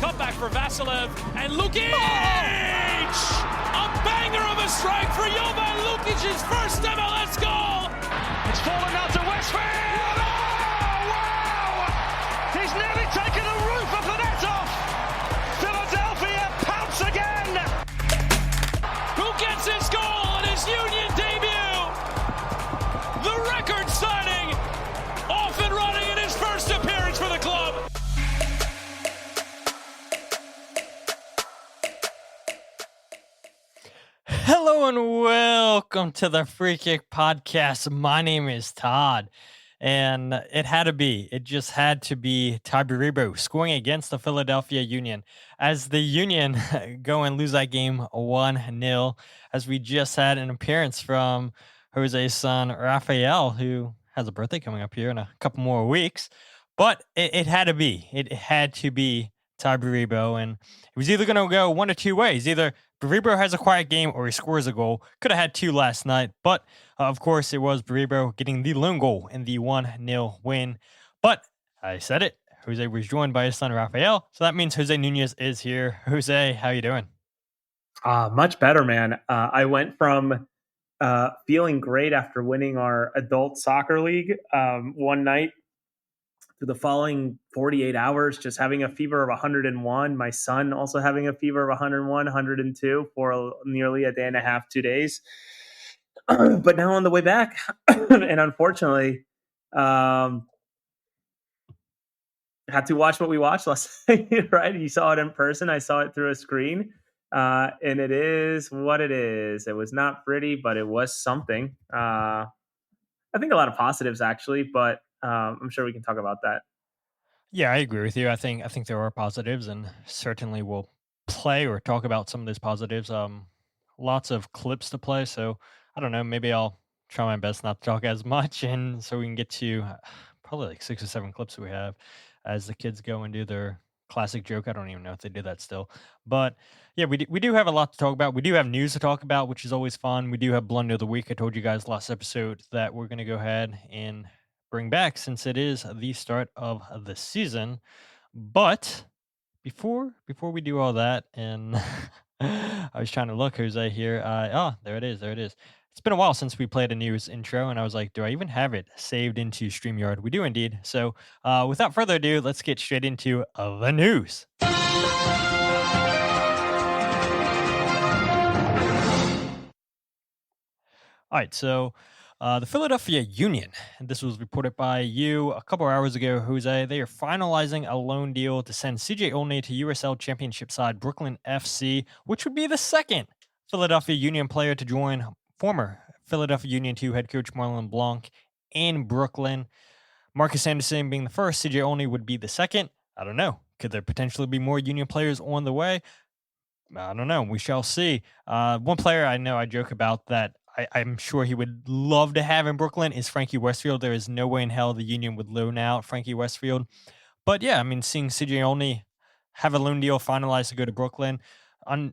Cutback for Vasilev, and Lukic! A banger of a strike for Jovan Lukic's first MLS goal! It's fallen out to Westfield! Oh, wow! He's nearly taken the roof of the net off! Philadelphia pounce again! Who gets his goal on his Union debut? The record signing, off and running in his first appearance for the club. Hello and welcome to the Free Kick Podcast. My name is Todd, and it just had to be Tai Baribo scoring against the Philadelphia Union as the Union go and lose that game 1-0, as we just had an appearance from Jose's son, Raphael, who has a birthday coming up here in a couple more weeks. But it had to be. It had to be Tai Baribo, and it was either going to go one of two ways. Either Baribo has a quiet game or he scores a goal. Could have had two last night, but of course it was Baribo getting the lone goal in the 1-0 win. But I said it, Jose was joined by his son Raphael, so that means Jose Nunez is here. Jose, how you doing? Much better, man. I went from feeling great after winning our adult soccer league one night to the following 48 hours, just having a fever of 101. My son also having a fever of 101, 102 for nearly a day and a half, 2 days. But now on the way back, and unfortunately, had to watch what we watched last night, right? You saw it in person. I saw it through a screen. And it is what it is. It was not pretty, but it was something. I think a lot of positives, actually, but I'm sure we can talk about that. Yeah, I agree with you. I think there are positives, and certainly we'll play or talk about some of those positives. Lots of clips to play, so I don't know. Maybe I'll try my best not to talk as much, and so we can get to probably like 6 or 7 clips we have as the kids go and do their classic joke. I don't even know if they do that still, but yeah, we do have a lot to talk about. We do have news to talk about, which is always fun. We do have Blunder of the Week. I told you guys last episode that we're going to go ahead and bring back since it is the start of the season. But before we do all that, and I was trying to look, Jose here. There it is. It's been a while since we played a news intro, and I was like, do I even have it saved into StreamYard? We do indeed. So without further ado, let's get straight into the news. All right, so the Philadelphia Union, and this was reported by you a couple hours ago, Jose, they are finalizing a loan deal to send CJ Olney to USL Championship side Brooklyn FC, which would be the second Philadelphia Union player to join former Philadelphia Union 2 head coach Marlon LeBlanc in Brooklyn. Marcus Anderson being the first, CJ Olney would be the second. I don't know. Could there potentially be more Union players on the way? I don't know. We shall see. One player I know I joke about that I'm sure he would love to have in Brooklyn is Frankie Westfield. There is no way in hell the Union would loan out Frankie Westfield. But yeah, I mean, seeing CJ Olney have a loan deal finalized to go to Brooklyn,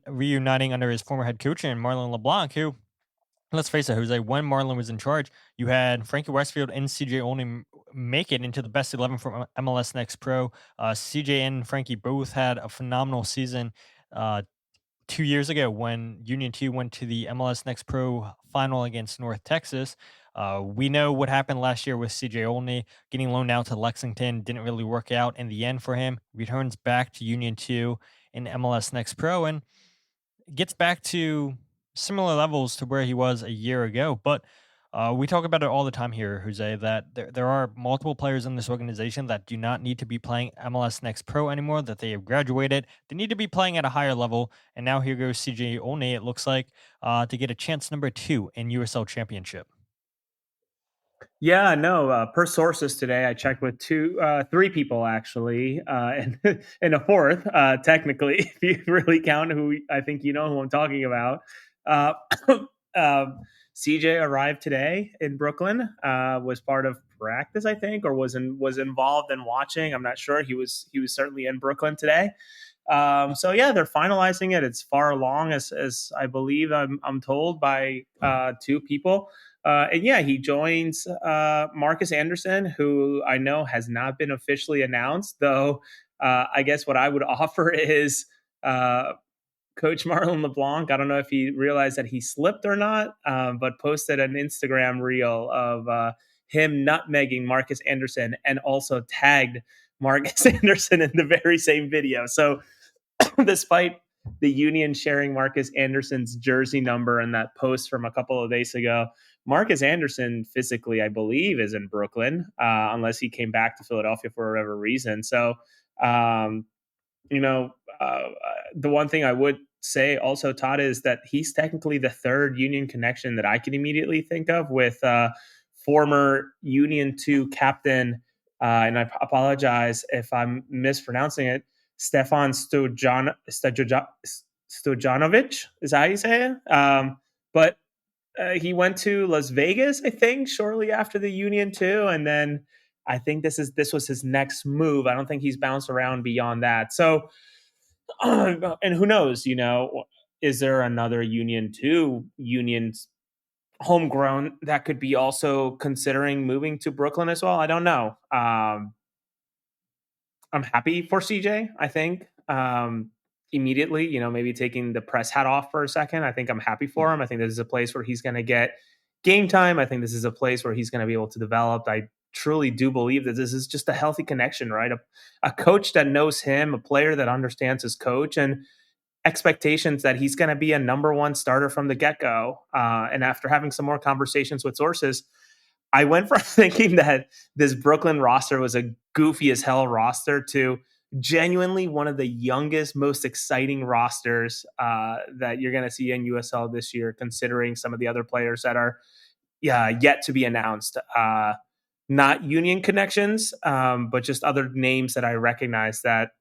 reuniting under his former head coach and Marlon LeBlanc, who, let's face it, Jose, when Marlon was in charge, you had Frankie Westfield and CJ Olney make it into the best 11 from MLS Next Pro. CJ and Frankie both had a phenomenal season 2 years ago when Union 2 went to the MLS Next Pro final against North Texas. We know what happened last year with CJ Olney getting loaned out to Lexington. Didn't really work out in the end for him. Returns back to Union 2 in MLS Next Pro and gets back to similar levels to where he was a year ago. But we talk about it all the time here, Jose, that there are multiple players in this organization that do not need to be playing MLS Next Pro anymore, that they have graduated. They need to be playing at a higher level. And now here goes CJ Olney, it looks like, to get a chance number 2 in USL Championship. Yeah, no. Per sources today, I checked with 3 people actually, and a fourth, technically, if you really count who I think you know who I'm talking about. CJ arrived today in Brooklyn, was part of practice, I think, or was involved in watching. I'm not sure. He was certainly in Brooklyn today. So yeah, they're finalizing it. It's far along, as I believe I'm told by 2 people. And yeah, he joins Marcus Anderson, who I know has not been officially announced, though. I guess what I would offer is Coach Marlon LeBlanc. I don't know if he realized that he slipped or not, but posted an Instagram reel of him nutmegging Marcus Anderson and also tagged Marcus Anderson in the very same video. So despite the Union sharing Marcus Anderson's jersey number in that post from a couple of days ago, Marcus Anderson physically, I believe, is in Brooklyn, unless he came back to Philadelphia for whatever reason. So, you know, the one thing I would say also, Todd, is that he's technically the third Union connection that I can immediately think of, with former Union 2 captain, and I apologize if I'm mispronouncing it, Stefan Stojanovic. Is that how you say it? But he went to Las Vegas, I think, shortly after the Union 2, and then I think this was his next move. I don't think he's bounced around beyond that. So, and who knows, is there another Union 2 Union's homegrown that could be also considering moving to Brooklyn as well? I don't know. I'm happy for CJ, I think. Immediately, maybe taking the press hat off for a second. I think I'm happy for him. I think this is a place where he's going to get game time. I think this is a place where he's going to be able to develop. I truly do believe that this is just a healthy connection, right? A coach that knows him, a player that understands his coach, and expectations that he's going to be a number one starter from the get-go. And after having some more conversations with sources, I went from thinking that this Brooklyn roster was a goofy as hell roster to genuinely one of the youngest, most exciting rosters that you're going to see in USL this year, considering some of the other players that are yet to be announced. Not Union connections, but just other names that I recognize that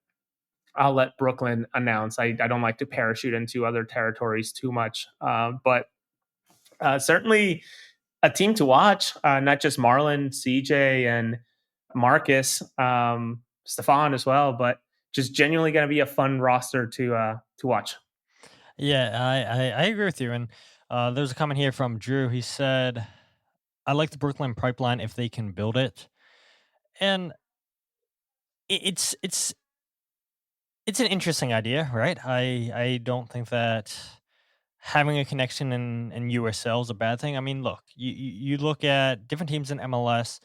I'll let Brooklyn announce. I don't like to parachute into other territories too much, but certainly a team to watch, not just Marlon, CJ, and Marcus, Stefan as well, but just genuinely going to be a fun roster to watch. Yeah, I agree with you. And there's a comment here from Drew. He said, I like the Brooklyn pipeline if they can build it. And it's an interesting idea, right? I don't think that having a connection in USL is a bad thing. I mean, look, you look at different teams in MLS.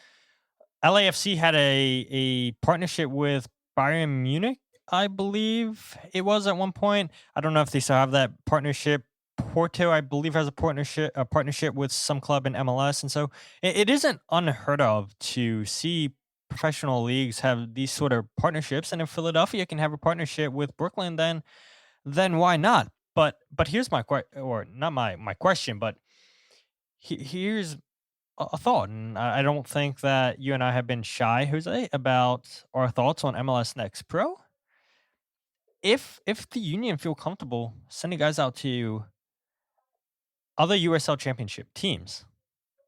LAFC had a partnership with Bayern Munich, I believe it was at one point. I don't know if they still have that partnership. Porto, I believe, has a partnership with some club in MLS, and so it isn't unheard of to see professional leagues have these sort of partnerships. And if Philadelphia can have a partnership with Brooklyn, then why not? But here's my question, but here's a thought, and I don't think that you and I have been shy, Jose, about our thoughts on MLS Next Pro. If the Union feel comfortable sending guys out to other USL Championship teams,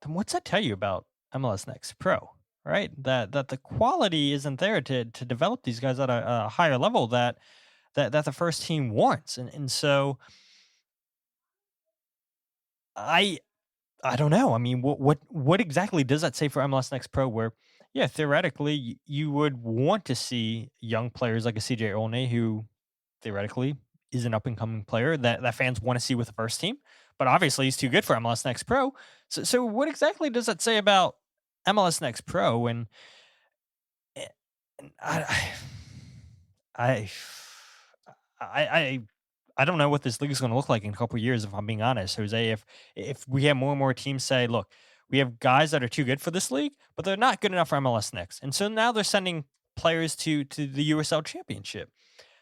then what's that tell you about MLS Next Pro, right? That the quality isn't there to develop these guys at a higher level that the first team wants, and so I don't know. I mean, what exactly does that say for MLS Next Pro? Where, yeah, theoretically, you would want to see young players like a CJ Olney, who theoretically is an up and coming player that fans want to see with the first team, but obviously he's too good for MLS Next Pro. So what exactly does that say about MLS Next Pro? And I I I don't know what this league is going to look like in a couple of years, if I'm being honest, Jose. If we have more and more teams say, look, we have guys that are too good for this league, but they're not good enough for MLS Next, and so now they're sending players to the USL Championship.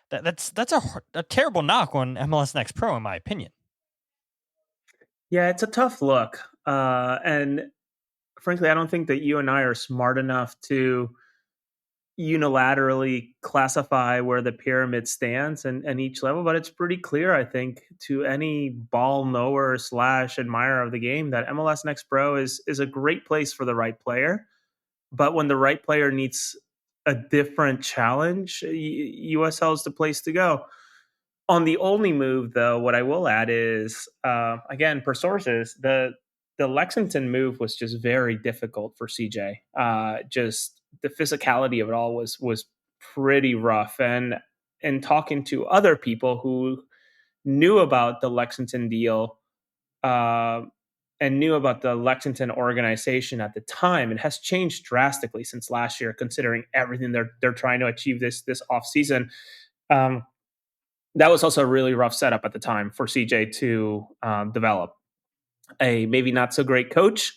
That's a terrible knock on MLS Next Pro, in my opinion. Yeah, it's a tough look, and frankly, I don't think that you and I are smart enough to unilaterally classify where the pyramid stands and each level, but it's pretty clear, I think, to any ball knower / admirer of the game that MLS Next Pro is a great place for the right player. But when the right player needs a different challenge, USL is the place to go. On the only move, though, what I will add is, again, per sources, the the Lexington move was just very difficult for CJ. Just the physicality of it all was pretty rough. And talking to other people who knew about the Lexington deal, and knew about the Lexington organization at the time, it has changed drastically since last year, considering everything they're trying to achieve this off season. That was also a really rough setup at the time for CJ to develop. A maybe not so great coach,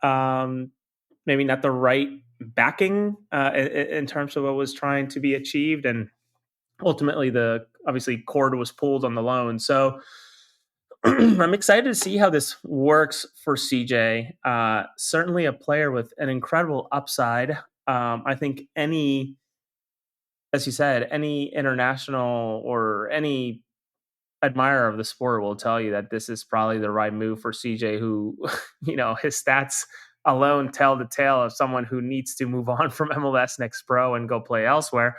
maybe not the right backing in terms of what was trying to be achieved, and ultimately obviously cord was pulled on the loan. So I'm excited to see how this works for CJ. Certainly a player with an incredible upside. I think as you said, any international or any admirer of the sport will tell you that this is probably the right move for CJ, who, his stats alone tell the tale of someone who needs to move on from MLS Next Pro and go play elsewhere.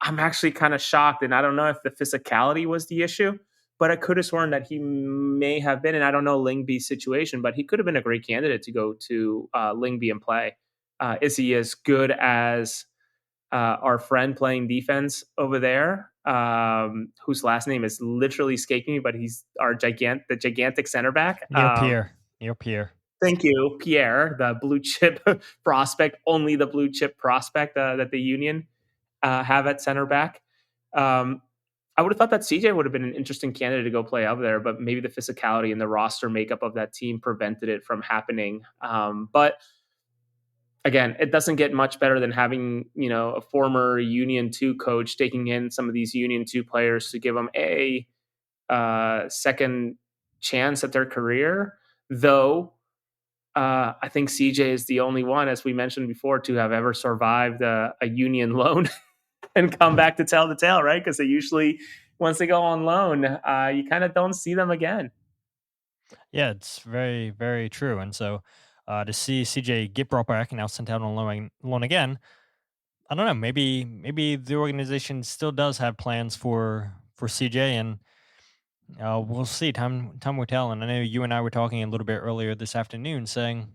I'm actually kind of shocked, and I don't know if the physicality was the issue, but I could have sworn that he may have been, and I don't know Lyngby's situation, but he could have been a great candidate to go to Lyngby and play. Is he as good as our friend playing defense over there, whose last name is literally escaping me, but he's the gigantic center back. Neil Pierre. Thank you, Pierre, the blue chip prospect, only the blue chip prospect that the Union have at center back. I would have thought that CJ would have been an interesting candidate to go play over there, but maybe the physicality and the roster makeup of that team prevented it from happening. But again, it doesn't get much better than having, a former Union 2 coach taking in some of these Union 2 players to give them a second chance at their career. Though I think CJ is the only one, as we mentioned before, to have ever survived a Union loan and come back to tell the tale, right? Because they usually, once they go on loan, you kind of don't see them again. Yeah, it's very, very true. And so to see CJ get brought back and now sent out on loan again, I don't know. Maybe the organization still does have plans for CJ, and we'll see. Time will tell. And I know you and I were talking a little bit earlier this afternoon, saying,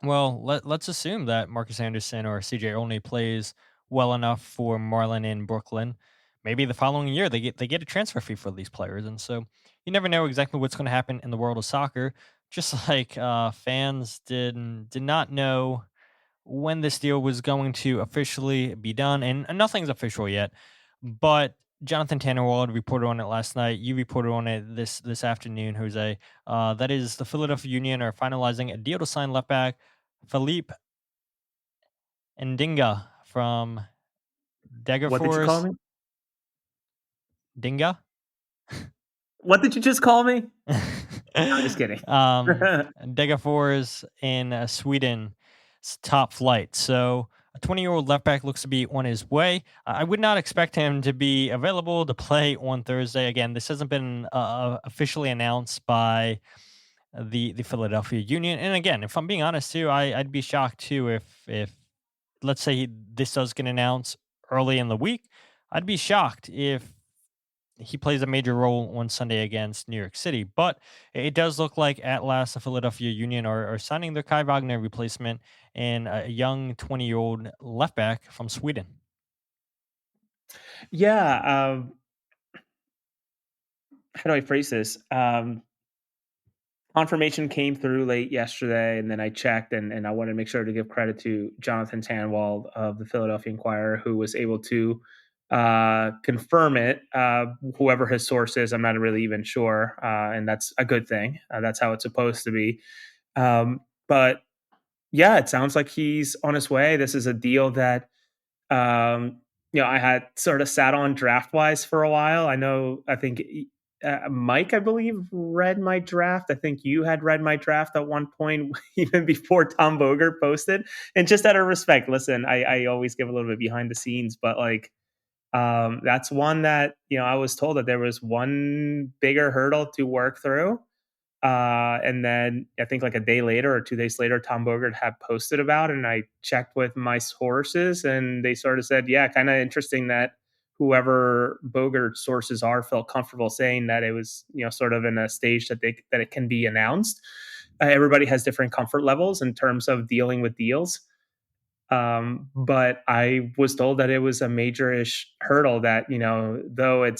well, let's assume that Marcus Anderson or CJ Olney plays well enough for Marlin in Brooklyn. Maybe the following year they get a transfer fee for these players, and so you never know exactly what's going to happen in the world of soccer. Just like fans did not know when this deal was going to officially be done, and nothing's official yet. But Jonathan Tannenwald reported on it last night. You reported on it this afternoon, Jose. That is the Philadelphia Union are finalizing a deal to sign left back Philippe Ndinga from Degerfors. What did you call me? Dinga? What did you just call me? I'm just kidding. Degerfors in Sweden, top flight. So a 20-year-old left back looks to be on his way. I would not expect him to be available to play on Thursday. Again, this hasn't been officially announced by the Philadelphia Union. And again, if I'm being honest too, I'd be shocked too if let's say this does get announced early in the week. I'd be shocked if he plays a major role on Sunday against New York City. But it does look like at last the Philadelphia Union are signing their Kai Wagner replacement and a young 20-year-old left back from Sweden. Yeah. How do I phrase this? Confirmation came through late yesterday, and then I checked, and I wanted to make sure to give credit to Jonathan Tannenwald of the Philadelphia Inquirer, who was able to confirm it. Whoever his source is, I'm not really even sure, and that's a good thing. That's how it's supposed to be. But yeah, it sounds like he's on his way. This is a deal that I had sort of sat on draft wise for a while. I think Mike, I believe, read my draft. I think you had read my draft at one point, even before Tom Bogert posted. And just out of respect, listen, I always give a little bit behind the scenes, but that's one that, I was told that there was one bigger hurdle to work through. And then I think a day later or 2 days later, Tom Bogert had posted about it, and I checked with my sources, and they sort of said, yeah, kind of interesting that whoever Bogert's sources are felt comfortable saying that it was, sort of in a stage that it can be announced. everybody has different comfort levels in terms of dealing with deals. But I was told that it was a major-ish hurdle that, though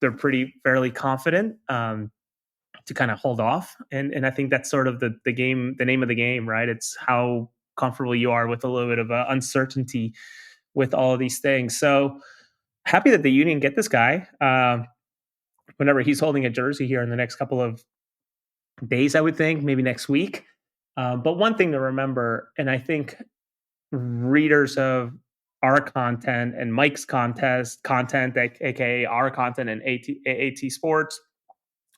they're fairly confident, to kind of hold off. And I think that's sort of the name of the game, right? It's how comfortable you are with a little bit of uncertainty with all of these things. So happy that the Union get this guy. Whenever he's holding a jersey here in the next couple of days, I would think, maybe next week. But one thing to remember, and I think readers of our content and Mike's content, aka our content and AAT Sports,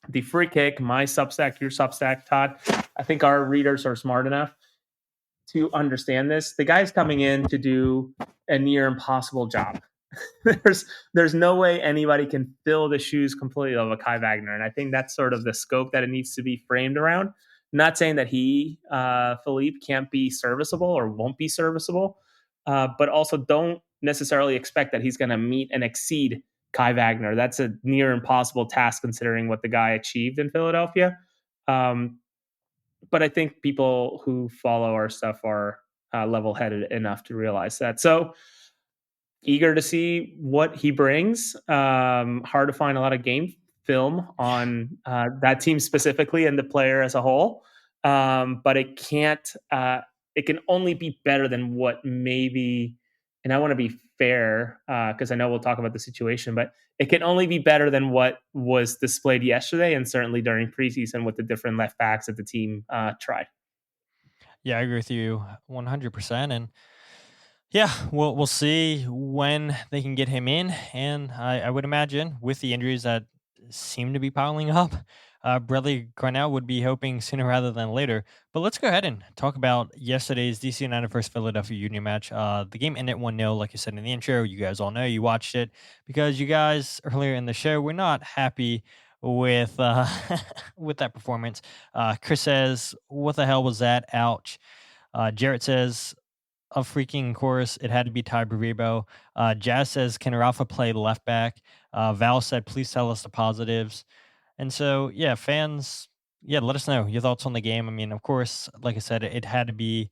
the Free Kick, my Substack, your Substack, Todd, I think our readers are smart enough to understand this. The guy's coming in to do a near impossible job. There's no way anybody can fill the shoes completely of a Kai Wagner, and I think that's sort of the scope that it needs to be framed around. Not saying that Philippe, can't be serviceable or won't be serviceable, but also don't necessarily expect that he's going to meet and exceed Kai Wagner. That's a near impossible task considering what the guy achieved in Philadelphia. But I think people who follow our stuff are level-headed enough to realize that. So eager to see what he brings. Hard to find a lot of game film on that team specifically and the player as a whole. But it can't. It can only be better than what maybe. And I want to be fair because I know we'll talk about the situation, but it can only be better than what was displayed yesterday and certainly during preseason with the different left backs that the team tried. Yeah, I agree with you 100%. And yeah, we'll see when they can get him in. And I would imagine with the injuries that seem to be piling up, Bradley Garnell would be hoping sooner rather than later. But let's go ahead and talk about yesterday's DC United versus Philadelphia Union match. The game ended 1-0, like you said in the intro. You guys all know you watched it because you guys earlier in the show were not happy with with that performance. Chris says, "What the hell was that? Ouch." Jarrett says, a freaking course. It had to be Tai Baribo. Jazz says, can Rafa play left back? Val said, please tell us the positives. And so, yeah, fans, let us know your thoughts on the game. I mean, of course, like I said, it had to be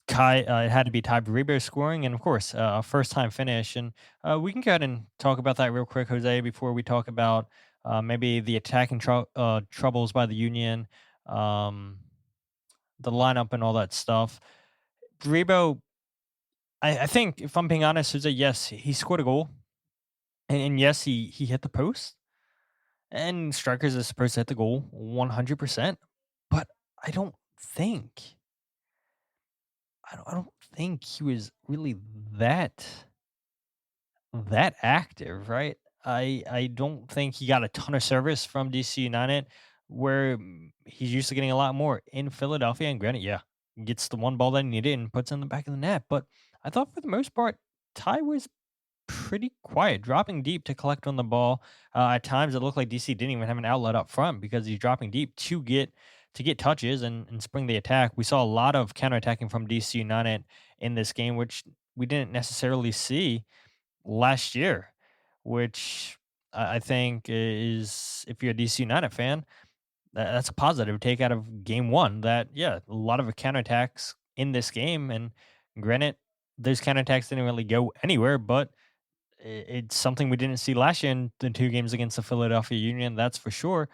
Tai Baribo scoring, and of course, a first-time finish. And we can go ahead and talk about that real quick, Jose, before we talk about maybe the attacking troubles by the Union, the lineup, and all that stuff. Baribo, I think, if I'm being honest, Jose, yes, he scored a goal, and yes, he hit the post. And strikers are supposed to hit the goal 100%, but I don't think he was really that active, right? I don't think he got a ton of service from DC United, where he's used to getting a lot more in Philadelphia. And granted, yeah, gets the one ball that he needed and puts it in the back of the net. But I thought for the most part, Tai was pretty quiet, dropping deep to collect on the ball. At times, it looked like DC didn't even have an outlet up front because he's dropping deep to get touches and spring the attack. We saw a lot of counterattacking from DC United in this game, which we didn't necessarily see last year, which I think is, if you're a DC United fan, that's a positive take out of game one. That, yeah, a lot of counterattacks in this game. And granted, those counterattacks didn't really go anywhere, but it's something we didn't see last year in the two games against the Philadelphia Union, that's for sure.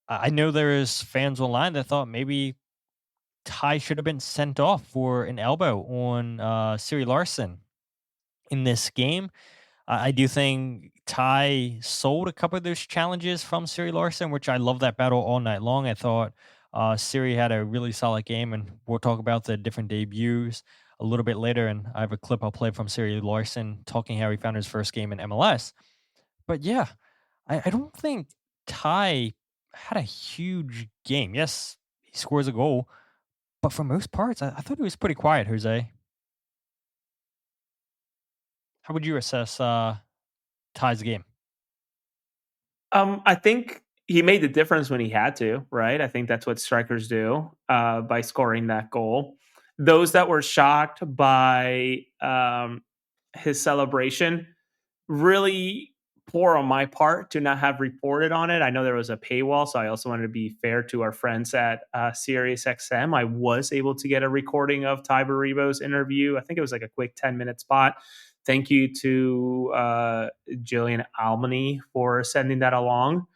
I know there is fans online that thought maybe Tai should have been sent off for an elbow on Sery Larsen in this game. I do think Tai sold a couple of those challenges from Sery Larsen, which I love that battle all night long. I thought Sery had a really solid game, and we'll talk about the different debuts a little bit later, and I have a clip I'll play from Sery Larsen talking how he found his first game in MLS. But yeah, I don't think Tai had a huge game. Yes, he scores a goal, but for most parts, I thought he was pretty quiet, Jose. How would you assess Tai's game? I think he made the difference when he had to, right? I think that's what strikers do by scoring that goal. Those that were shocked by his celebration really poor on my part to not have reported on it. I know there was a paywall, so I also wanted to be fair to our friends at Sirius XM. I was able to get a recording of Tai Baribo's interview. I think it was like a quick 10-minute spot. Thank you to Jillian Almany for sending that along.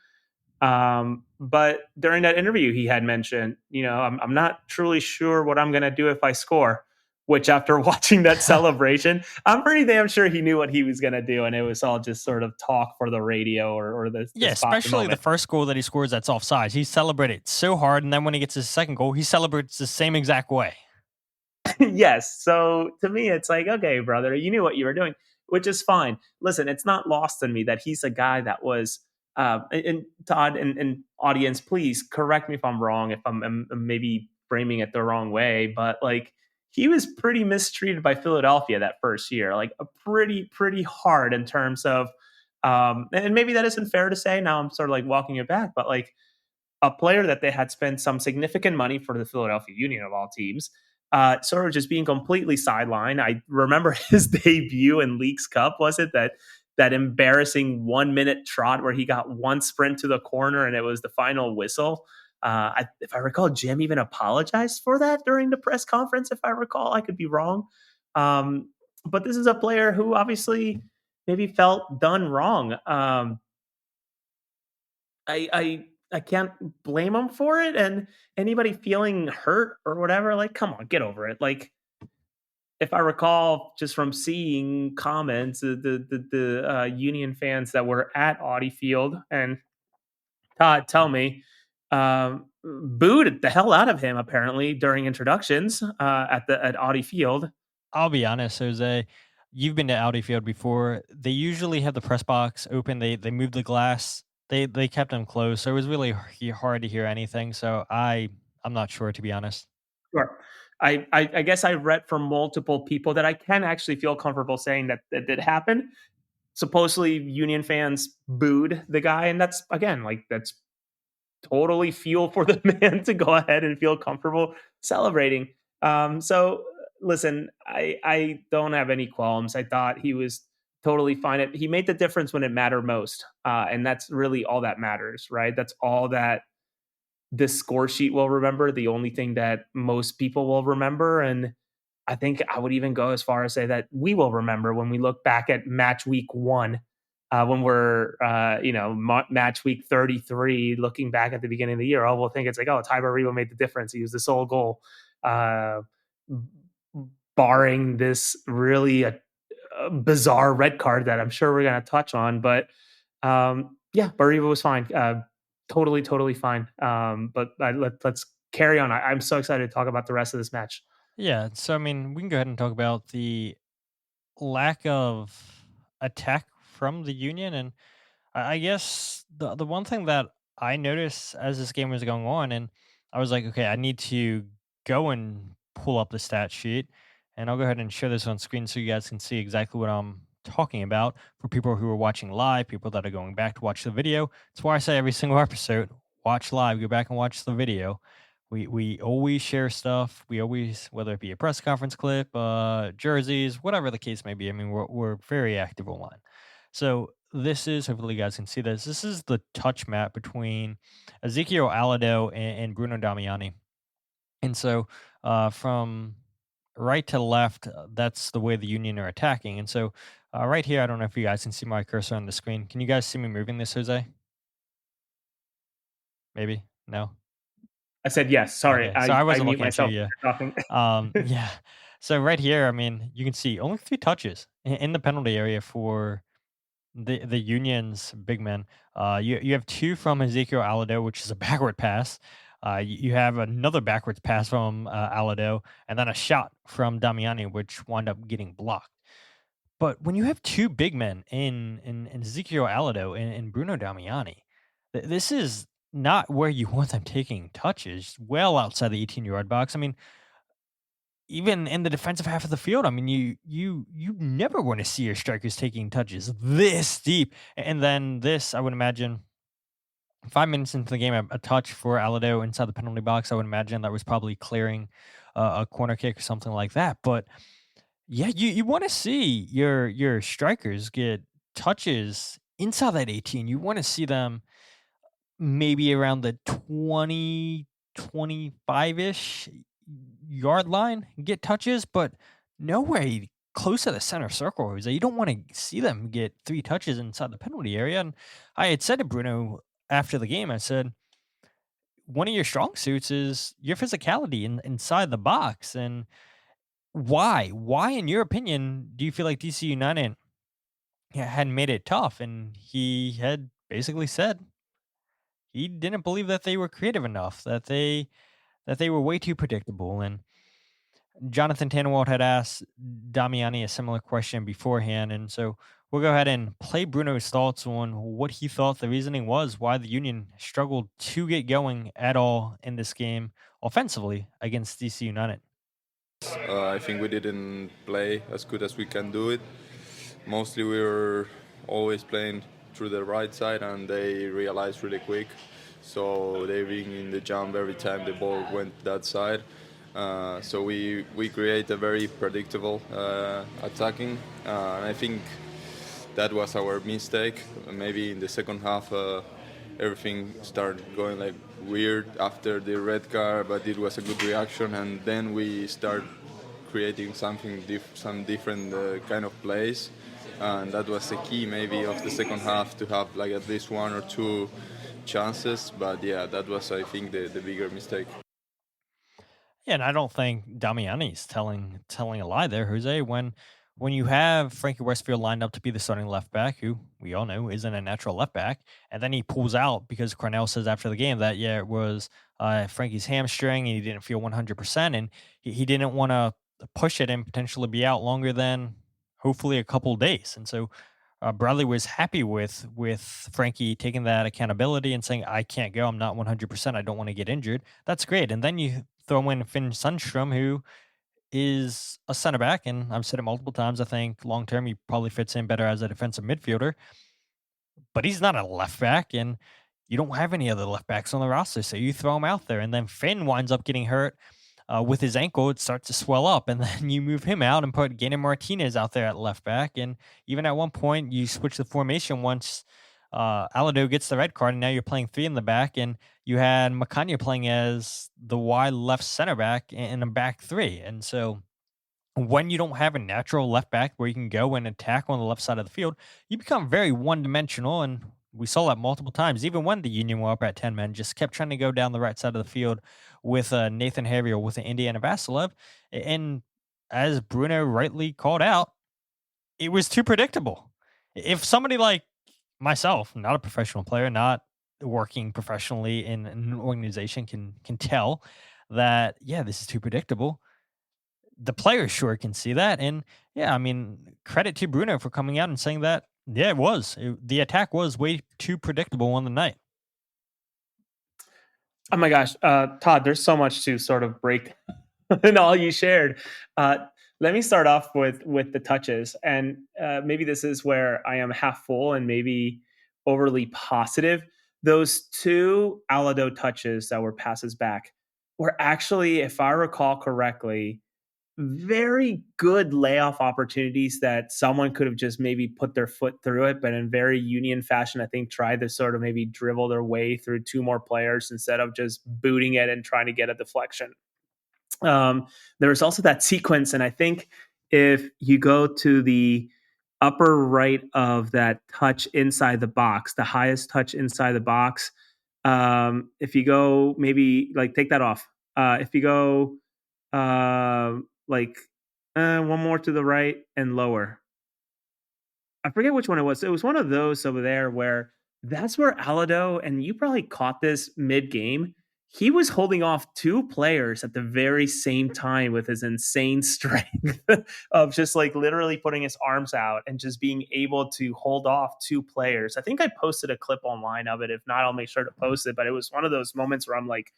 But during that interview, he had mentioned, I'm not truly sure what I'm going to do if I score, which after watching that celebration, I'm pretty damn sure he knew what he was going to do. And it was all just sort of talk for the radio or the Yeah, especially the first goal that he scores that's offsides. He celebrated so hard. And then when he gets his second goal, he celebrates the same exact way. Yes. So to me, it's like, okay, brother, you knew what you were doing, which is fine. Listen, it's not lost on me that he's a guy that was, and Todd and audience, please correct me if I'm wrong, if I'm maybe framing it the wrong way, but like he was pretty mistreated by Philadelphia that first year, like a pretty hard in terms of, and maybe that isn't fair to say. Now I'm sort of like walking it back, but like a player that they had spent some significant money for the Philadelphia Union of all teams, sort of just being completely sidelined. I remember his debut in Leagues Cup. Was it that embarrassing 1 minute trot where he got one sprint to the corner and it was the final whistle? If I recall, Jim even apologized for that during the press conference. If I recall, I could be wrong. But this is a player who obviously maybe felt done wrong. I can't blame him for it. And anybody feeling hurt or whatever, like, come on, get over it. Like, if I recall, just from seeing comments, the Union fans that were at Audi Field, and Todd, tell me, booed the hell out of him apparently during introductions at Audi Field. I'll be honest, Jose. You've been to Audi Field before. They usually have the press box open. They moved the glass. They kept them closed, so it was really hard to hear anything. So I'm not sure, to be honest. Sure. I guess I read from multiple people that I can actually feel comfortable saying that did happen. Supposedly Union fans booed the guy, and that's again like that's totally fuel for the man to go ahead and feel comfortable celebrating. So listen, I don't have any qualms. I thought he was totally fine. He made the difference when it mattered most, and that's really all that matters, right? That's all that this score sheet will remember, the only thing that most people will remember. And I think I would even go as far as say that we will remember when we look back at match week 1, when we're, match week 33, looking back at the beginning of the year, we'll think it's like, oh, Tai Baribo made the difference. He was the sole goal, barring this really a bizarre red card that I'm sure we're going to touch on. But yeah, Baribo was fine. Totally fine. But let's carry on. I'm so excited to talk about the rest of this match. Yeah, so I mean, we can go ahead and talk about the lack of attack from the Union, and I guess the one thing that I noticed as this game was going on, and I was like, okay, I need to go and pull up the stat sheet, and I'll go ahead and share this on screen so you guys can see exactly what I'm talking about for people who are watching live, people that are going back to watch the video. That's why I say every single episode, watch live, go back and watch the video. We always share stuff. We always, whether it be a press conference clip, jerseys, whatever the case may be. I mean, we're very active online. So this is, hopefully you guys can see this. This is the touch map between Ezekiel, Alladoh, and Bruno Damiani. And so from right to left, that's the way the Union are attacking. And so right here, I don't know if you guys can see my cursor on the screen. Can you guys see me moving this, Jose? Maybe? No? I said yes. Sorry, Okay. So I wasn't looking myself at you. talking. Yeah. So right here, I mean, you can see only 3 touches in the penalty area for the Union's big men. You have 2 from Ezekiel Alladoh, which is a backward pass. You have another backwards pass from Alladoh, and then a shot from Damiani, which wound up getting blocked. But when you have 2 big men in Ezekiel Alladoh and Bruno Damiani, this is not where you want them taking touches, well outside the 18-yard box. I mean, even in the defensive half of the field, I mean, you never want to see your strikers taking touches this deep. And then this, I would imagine, 5 minutes into the game, a touch for Alladoh inside the penalty box. I would imagine that was probably clearing a corner kick or something like that. But yeah, you want to see your strikers get touches inside that 18, you want to see them maybe around the 20, 25-ish yard line, get touches, but no way close to the center circle, Jose. You don't want to see them get 3 touches inside the penalty area. And I had said to Bruno after the game, I said, one of your strong suits is your physicality inside the box. And why? Why, in your opinion, do you feel like DC United had made it tough? And he had basically said he didn't believe that they were creative enough, that they were way too predictable. And Jonathan Tannenwald had asked Damiani a similar question beforehand, and so we'll go ahead and play Bruno's thoughts on what he thought the reasoning was why the Union struggled to get going at all in this game offensively against DC United. I think we didn't play as good as we can do it. Mostly we were always playing through the right side, and they realized really quick. So they being in the jump every time the ball went that side. So we create a very predictable attacking, and I think that was our mistake. Maybe in the second half, everything started going like weird after the red card, but it was a good reaction, and then we start creating some different kind of plays, and that was the key maybe of the second half, to have like at least 1 or 2 chances. But yeah, that was, I think, the bigger mistake. Yeah, and I don't think Damiani's telling a lie there, Jose. When you have Frankie Westfield lined up to be the starting left back, who we all know isn't a natural left back, and then he pulls out because Cornell says after the game that it was Frankie's hamstring and he didn't feel 100%, and he didn't want to push it and potentially be out longer than hopefully a couple days. And so Bradley was happy with Frankie taking that accountability and saying, I can't go, I'm not 100%, I don't want to get injured. That's great. And then you throw in Finn Sundstrom, who is a center back, and I've said it multiple times, I think long term he probably fits in better as a defensive midfielder, but he's not a left back, and you don't have any other left backs on the roster, so you throw him out there, and then Finn winds up getting hurt with his ankle. It starts to swell up, and then you move him out and put Geiner Martínez out there at left back, and even at one point you switch the formation once Alladoh gets the red card, and now you're playing 3 in the back, and you had Macania playing as the wide left center back in a back 3. And so when you don't have a natural left back where you can go and attack on the left side of the field, you become very one-dimensional, and we saw that multiple times. Even when the Union were up at 10 men, just kept trying to go down the right side of the field with Nathan Harvey or with Indiana Vassilev. And as Bruno rightly called out, it was too predictable. If somebody like myself, not a professional player, not working professionally in an organization, can tell that, yeah, this is too predictable, the players sure can see that. And yeah, I mean, credit to Bruno for coming out and saying that, yeah, the attack was way too predictable on the night. Oh my gosh, Todd, there's so much to sort of break in all you shared. Let me start off with the touches, and maybe this is where I am half full and maybe overly positive. Those 2 Alladoh touches that were passes back were actually, if I recall correctly, very good layoff opportunities that someone could have just maybe put their foot through it, but in very Union fashion, I think tried to sort of maybe dribble their way through 2 more players instead of just booting it and trying to get a deflection. There was also that sequence, and I think if you go to the upper right of that touch inside the box, the highest touch inside the box, if you go maybe like take that off, if you go one more to the right and lower, I forget which one it was. It was one of those over there where that's where Alladoh, and you probably caught this mid-game, he was holding off 2 players at the very same time with his insane strength of just like literally putting his arms out and just being able to hold off 2 players. I think I posted a clip online of it. If not, I'll make sure to post it. But it was one of those moments where I'm like,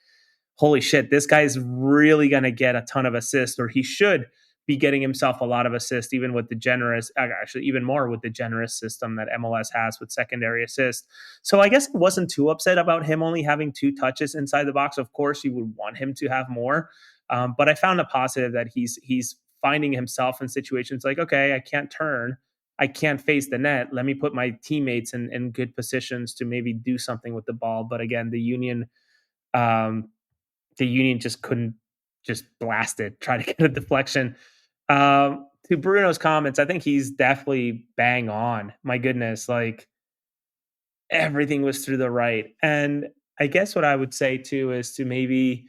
holy shit, this guy's really going to get a ton of assists, or he should be getting himself a lot of assists, even with the generous, actually even more with the generous system that MLS has with secondary assists. So I guess I wasn't too upset about him only having 2 touches inside the box. Of course, you would want him to have more. But I found a positive that he's finding himself in situations like, okay, I can't turn. I can't face the net. Let me put my teammates in good positions to maybe do something with the ball. But again, the Union just couldn't just blast it, try to get a deflection. To Bruno's comments, I think he's definitely bang on. My goodness, like everything was through the right. And I guess what I would say too is to maybe,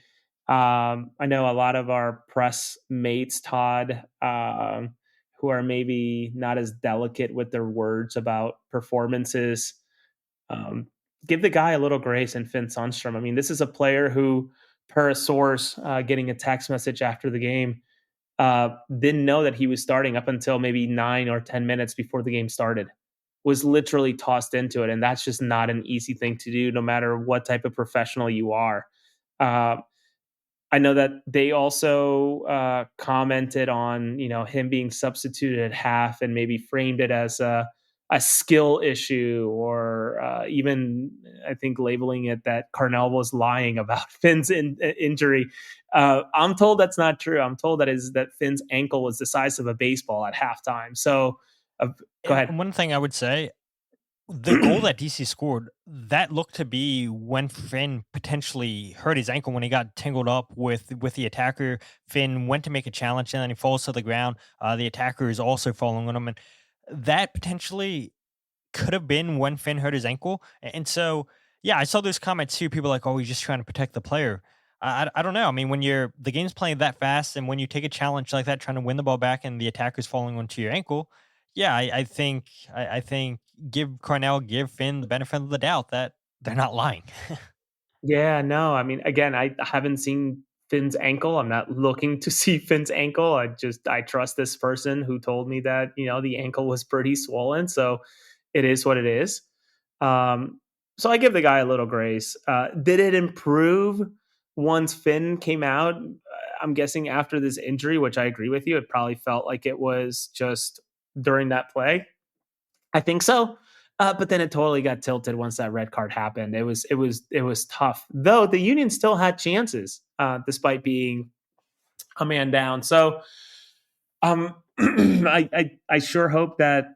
I know a lot of our press mates, Todd, who are maybe not as delicate with their words about performances, give the guy a little grace in Finn Sundstrom. I mean, this is a player who, per a source, getting a text message after the game, didn't know that he was starting up until maybe 9 or 10 minutes before the game started, was literally tossed into it. And that's just not an easy thing to do, no matter what type of professional you are. I know that they also commented on, him being substituted at half and maybe framed it as a skill issue, or even I think labeling it that Carnell was lying about Finn's injury. I'm told that's not true. I'm told that Finn's ankle was the size of a baseball at halftime. So go ahead. And one thing I would say, the goal that DC scored, that looked to be when Finn potentially hurt his ankle when he got tangled up with the attacker. Finn went to make a challenge and then he falls to the ground. The attacker is also falling on him, and that potentially could have been when Finn hurt his ankle. And so, yeah, I saw those comments too. People like, oh, he's just trying to protect the player. I don't know. I mean, when the game's playing that fast and when you take a challenge like that, trying to win the ball back and the attacker's falling onto your ankle, yeah, I think give Finn the benefit of the doubt that they're not lying. Yeah, no, I mean, again, I haven't seen Finn's ankle. I'm not looking to see Finn's ankle. I trust this person who told me that, the ankle was pretty swollen. So it is what it is. So I give the guy a little grace. Did it improve once Finn came out? I'm guessing after this injury, which I agree with you, it probably felt like it was just during that play. I think so. But then it totally got tilted once that red card happened. It was tough, though. The Union still had chances, despite being a man down. So, I sure hope that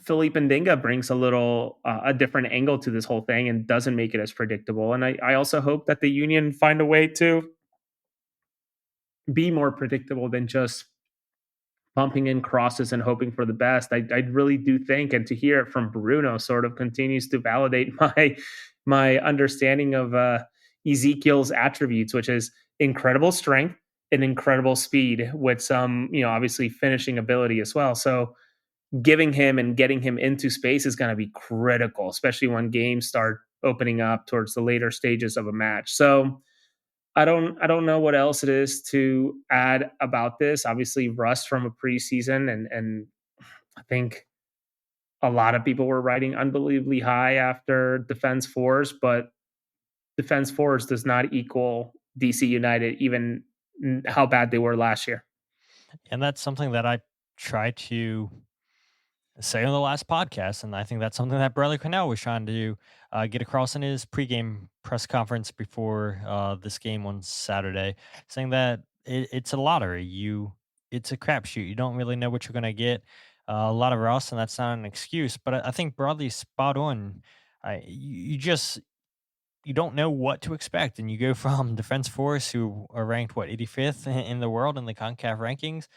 Philippe Ndinga brings a different angle to this whole thing and doesn't make it as predictable. And I also hope that the Union find a way to be more predictable than just pumping in crosses and hoping for the best. I really do think, and to hear it from Bruno sort of continues to validate my understanding of Ezekiel's attributes, which is incredible strength and incredible speed with some, obviously finishing ability as well. So giving him and getting him into space is going to be critical, especially when games start opening up towards the later stages of a match. So I don't know what else it is to add about this. Obviously, rust from a preseason, and I think a lot of people were riding unbelievably high after Defense Force, but Defense Force does not equal DC United, even how bad they were last year. And that's something that I tried to say on the last podcast, and I think that's something that Bradley Cornell was trying to get across in his pregame press conference before this game on Saturday, saying that it's a lottery. It's a crapshoot. You don't really know what you're going to get. A lot of rust, and that's not an excuse. But I think Bradley's spot on. You don't know what to expect, and you go from Defense Force, who are ranked 85th in the world in the Concacaf rankings,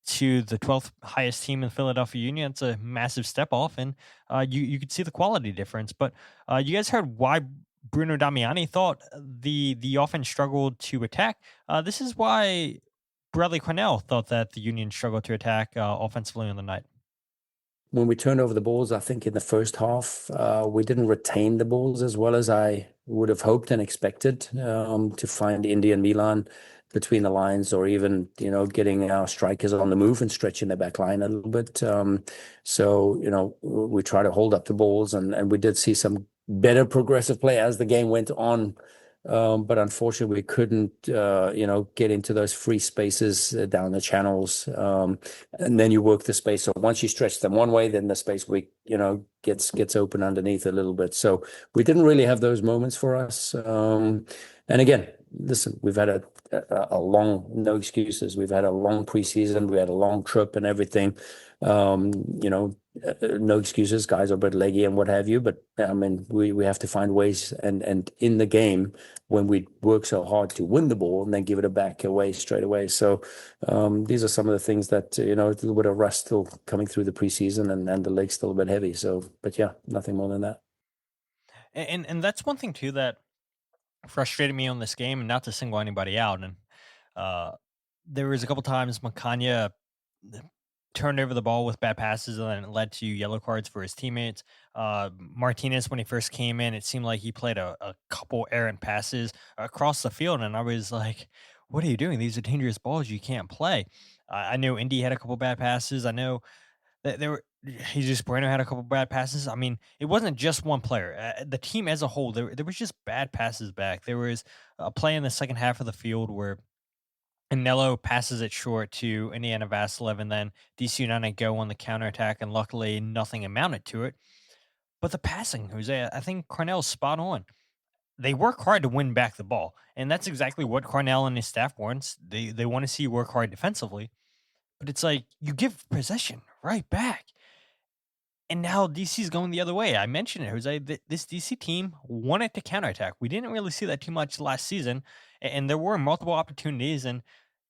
to the 12th highest team in Philadelphia Union. It's a massive step off, and you could see the quality difference. But you guys heard why Bruno Damiani thought the offense struggled to attack. This is why Bradley Cornell thought that the Union struggled to attack offensively on the night. When we turned over the balls, I think in the first half, we didn't retain the balls as well as I would have hoped and expected, to find Indy and Milan between the lines, or even, getting our strikers on the move and stretching their back line a little bit. So, we try to hold up the balls, and we did see some better progressive play as the game went on. But unfortunately, we couldn't, get into those free spaces down the channels. And then you work the space. So once you stretch them one way, then the space gets open underneath a little bit. So we didn't really have those moments for us. And again, listen, we've had a long, no excuses. We've had a long preseason. We had a long trip and everything. You know, no excuses. Guys are a bit leggy and what have you. But I mean, we have to find ways. And in the game, when we work so hard to win the ball and then give it back away straight away. So these are some of the things that, you know, a little bit of rust still coming through the preseason and the leg's still a bit heavy. So, but yeah, nothing more than that. And that's one thing too that frustrated me on this game, and not to single anybody out. And uh, there was a couple times Macania turned over the ball with bad passes, and then it led to yellow cards for his teammates. Martinez, when he first came in, it seemed like he played a couple errant passes across the field, and I was like, "What are you doing? These are dangerous balls. You can't play." I know Indy had a couple bad passes. I know that there were. Jesus Bueno had a couple bad passes. I mean, it wasn't just one player. The team as a whole, there was just bad passes back. There was a play in the second half of the field where Anello passes it short to Indiana Vassilev, and then DC United go on the counterattack, and luckily nothing amounted to it. But the passing, Jose, I think Cornell's spot on. They work hard to win back the ball, and that's exactly what Cornell and his staff wants. They want to see you work hard defensively, but it's like you give possession right back. And now DC's going the other way. I mentioned it, Jose. This DC team wanted to counterattack. We didn't really see that too much last season, and there were multiple opportunities. And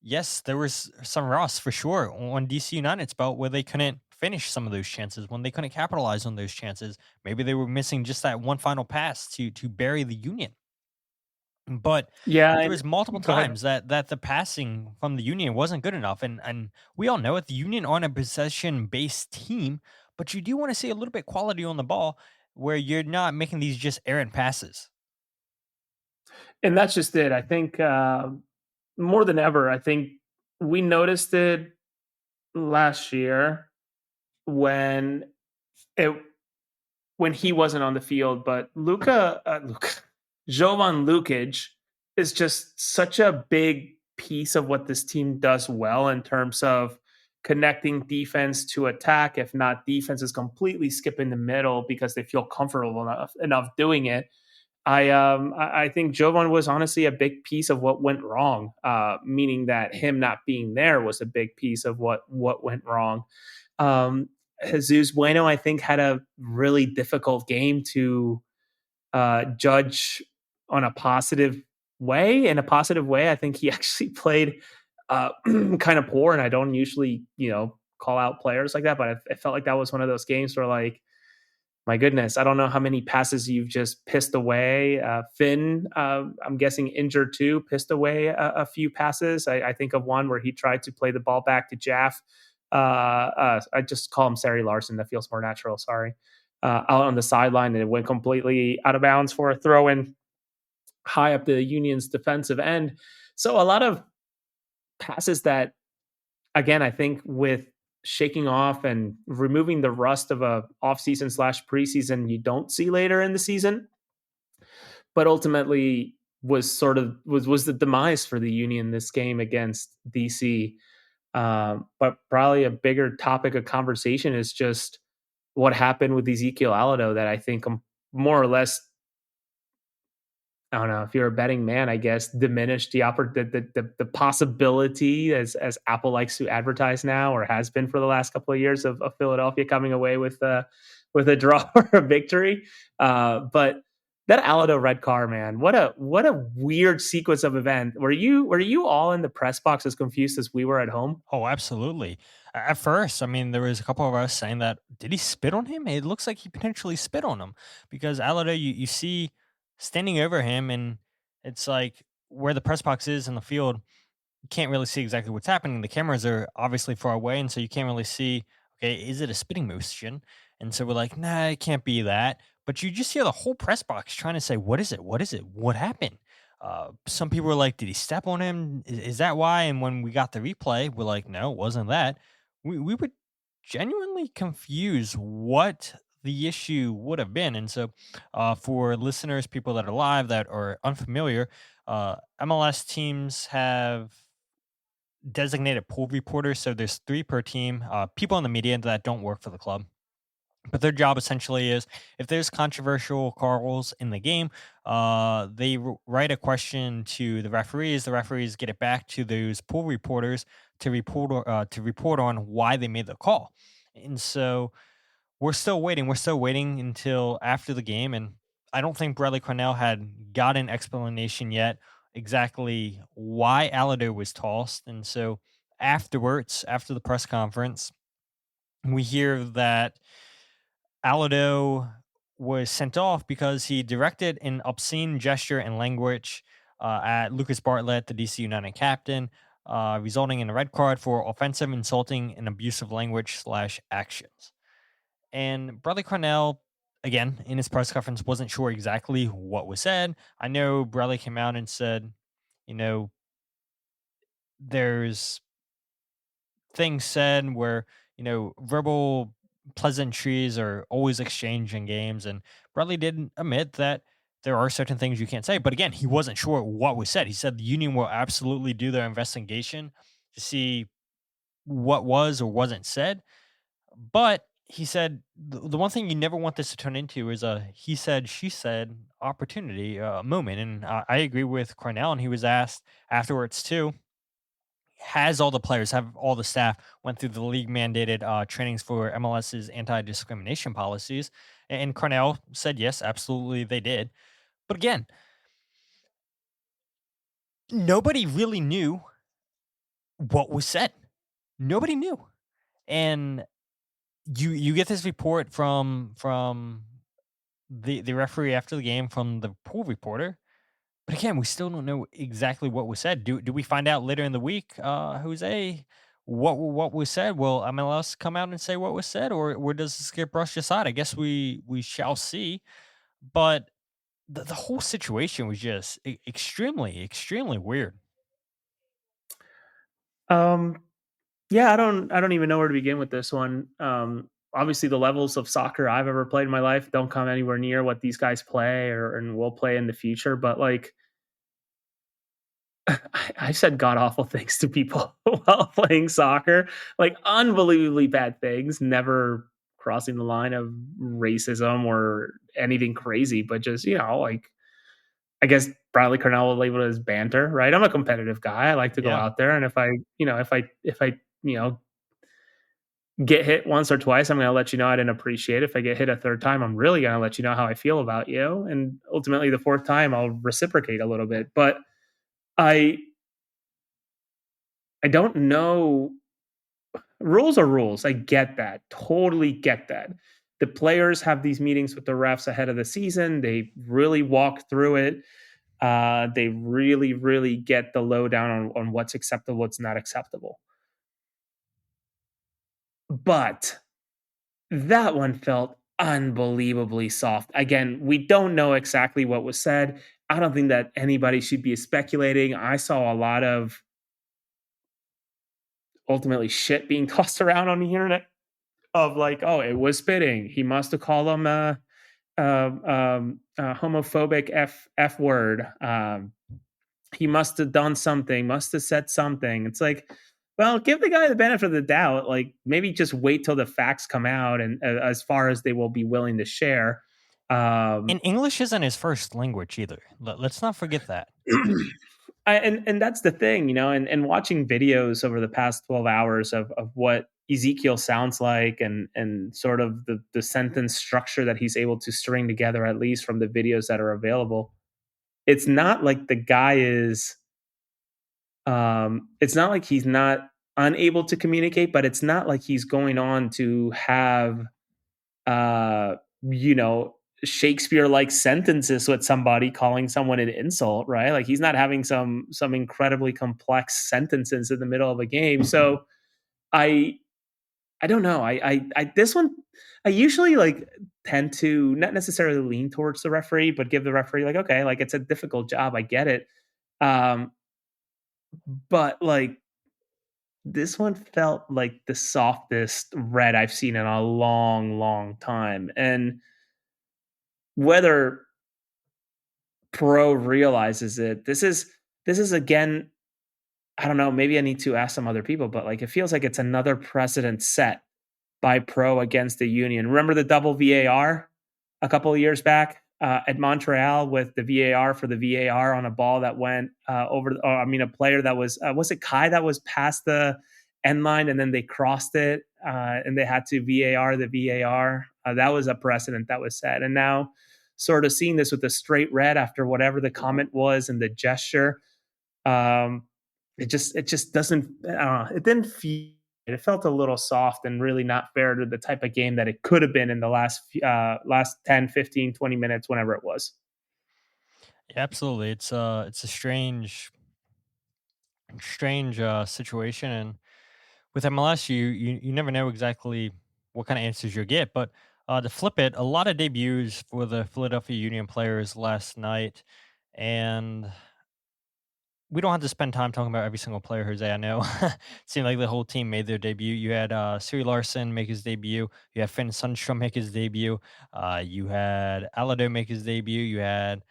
yes, there was some rust for sure on DC United's belt where they couldn't finish some of those chances, when they couldn't capitalize on those chances. Maybe they were missing just that one final pass to bury the Union. But Yeah, there and was multiple go ahead. times that the passing from the Union wasn't good enough, and we all know it. The Union aren't a possession based team, but you do want to see a little bit quality on the ball where you're not making these just errant passes. And that's just it. I think more than ever, I think we noticed it last year when it when he wasn't on the field, but Jovan Lukic is just such a big piece of what this team does well in terms of connecting defense to attack. If not, defense is completely skipping the middle because they feel comfortable enough doing it. I think Jovan was honestly a big piece of what went wrong, meaning that him not being there was a big piece of what went wrong. Jesus Bueno, I think, had a really difficult game to judge on a positive way. In a positive way, I think he actually played kind of poor, and I don't usually, call out players like that, but I felt like that was one of those games where, like, my goodness, I don't know how many passes you've just pissed away. Finn, I'm guessing injured too, pissed away a few passes. I think of one where he tried to play the ball back to Jaff. I just call him Sery Larsen. That feels more natural. Sorry. Out on the sideline, and it went completely out of bounds for a throw in high up the Union's defensive end. So a lot of passes that, again, I think with shaking off and removing the rust of a offseason / preseason, you don't see later in the season, but ultimately was the demise for the Union this game against DC. But probably a bigger topic of conversation is just what happened with Ezekiel Alladoh, that I think more or less, I don't know, if you're a betting man, I guess, diminished the possibility, as Apple likes to advertise now, or has been for the last couple of years, of Philadelphia coming away with a draw or a victory. But that Alladoh red card, man, what a weird sequence of event. Were you all in the press box as confused as we were at home? Oh, absolutely. At first, I mean, there was a couple of us saying that, did he spit on him? It looks like he potentially spit on him, because Alladoh, you see standing over him, and it's like where the press box is in the field, you can't really see exactly what's happening. The cameras are obviously far away, and so you can't really see, okay, is it a spitting motion? And so we're like, nah, it can't be that. But you just hear the whole press box trying to say, what is it? What is it? What happened? Some people were like, did he step on him? Is that why? And when we got the replay, we're like, no, it wasn't that. We were genuinely confused what the issue would have been. And so for listeners, people that are live that are unfamiliar, MLS teams have designated pool reporters. So there's 3 per team, people in the media that don't work for the club. But their job essentially is, if there's controversial calls in the game, they write a question to the referees. The referees get it back to those pool reporters to report on why they made the call. And so we're still waiting. We're still waiting until after the game. And I don't think Bradley Cornell had got an explanation yet exactly why Alladoh was tossed. And so afterwards, after the press conference, we hear that Alladoh was sent off because he directed an obscene gesture and language at Lucas Bartlett, the DC United captain, resulting in a red card for offensive, insulting, and abusive language / actions. And Bradley Cornell, again, in his press conference, wasn't sure exactly what was said. I know Bradley came out and said, there's things said where, verbal pleasantries are always exchanged in games. And Bradley did admit that there are certain things you can't say. But again, he wasn't sure what was said. He said the union will absolutely do their investigation to see what was or wasn't said. But he said the one thing you never want this to turn into is a he said, she said opportunity moment. And I agree with Cornell. And he was asked afterwards, too, has all the players, have all the staff went through the league mandated trainings for MLS's anti-discrimination policies? And Cornell said, yes, absolutely they did. But again, nobody really knew what was said. Nobody knew. And you get this report from the referee after the game, from the pool reporter. But again, we still don't know exactly what was said. Do we find out later in the week, Jose, what was said? Will MLS come out and say what was said, or does this get brushed aside? I guess we shall see. But the whole situation was just extremely, extremely weird. Yeah, I don't even know where to begin with this one. Obviously, the levels of soccer I've ever played in my life don't come anywhere near what these guys play and will play in the future. But like, I've said god awful things to people while playing soccer, like unbelievably bad things, never crossing the line of racism or anything crazy, but just, like, I guess Bradley Cornell will label it as banter, right? I'm a competitive guy. I like to go Yeah. out there, and if I get hit once or twice, I'm going to let you know I didn't appreciate it. If I get hit a third time, I'm really going to let you know how I feel about you, and ultimately the fourth time I'll reciprocate a little bit. But I don't know. Rules are rules. I get that. Totally get that. The players have these meetings with the refs ahead of the season. They really walk through it. They really, really get the lowdown on what's acceptable, what's not acceptable. But that one felt unbelievably soft. Again, we don't know exactly what was said. I don't think that anybody should be speculating. I saw a lot of ultimately shit being tossed around on the internet of like, oh, it was spitting. He must have called him a homophobic f word. He must have done something. Must have said something. It's like, well, give the guy the benefit of the doubt. Like, maybe just wait till the facts come out, and as far as they will be willing to share. And English isn't his first language either. Let's not forget that. And that's the thing, and watching videos over the past 12 hours of what Ezekiel sounds like and sort of the sentence structure that he's able to string together, at least from the videos that are available. It's not like the guy is, it's not like he's not unable to communicate, but it's not like he's going on to have, Shakespeare-like sentences with somebody calling someone an insult, right? Like, he's not having some incredibly complex sentences in the middle of a game. So I don't know. I this one, I usually tend to not necessarily lean towards the referee, but give the referee okay, it's a difficult job. I get it. But this one felt like the softest red I've seen in a long, long time. And whether Pro realizes it, this is again, I don't know, maybe I need to ask some other people, but it feels like it's another precedent set by Pro against the Union. Remember the double VAR a couple of years back at Montreal, with the VAR for the VAR on a ball that went a player that was it Kai that was past the end line and then they crossed it? and they had to VAR the VAR. That was a precedent that was set. And now sort of seeing this with a straight red after whatever the comment was and the gesture, it just doesn't, I don't know, it didn't feel, it felt a little soft and really not fair to the type of game that it could have been in the last 10, 15, 20 minutes, whenever it was. Yeah, absolutely. It's a strange situation, and with MLS, you never know exactly what kind of answers you'll get. But to flip it, a lot of debuts for the Philadelphia Union players last night, and we don't have to spend time talking about every single player, Jose. I know it seemed like the whole team made their debut. You had Sery Larsen make his debut. You had Finn Sundstrom make his debut. You had Alladoh make his debut. You had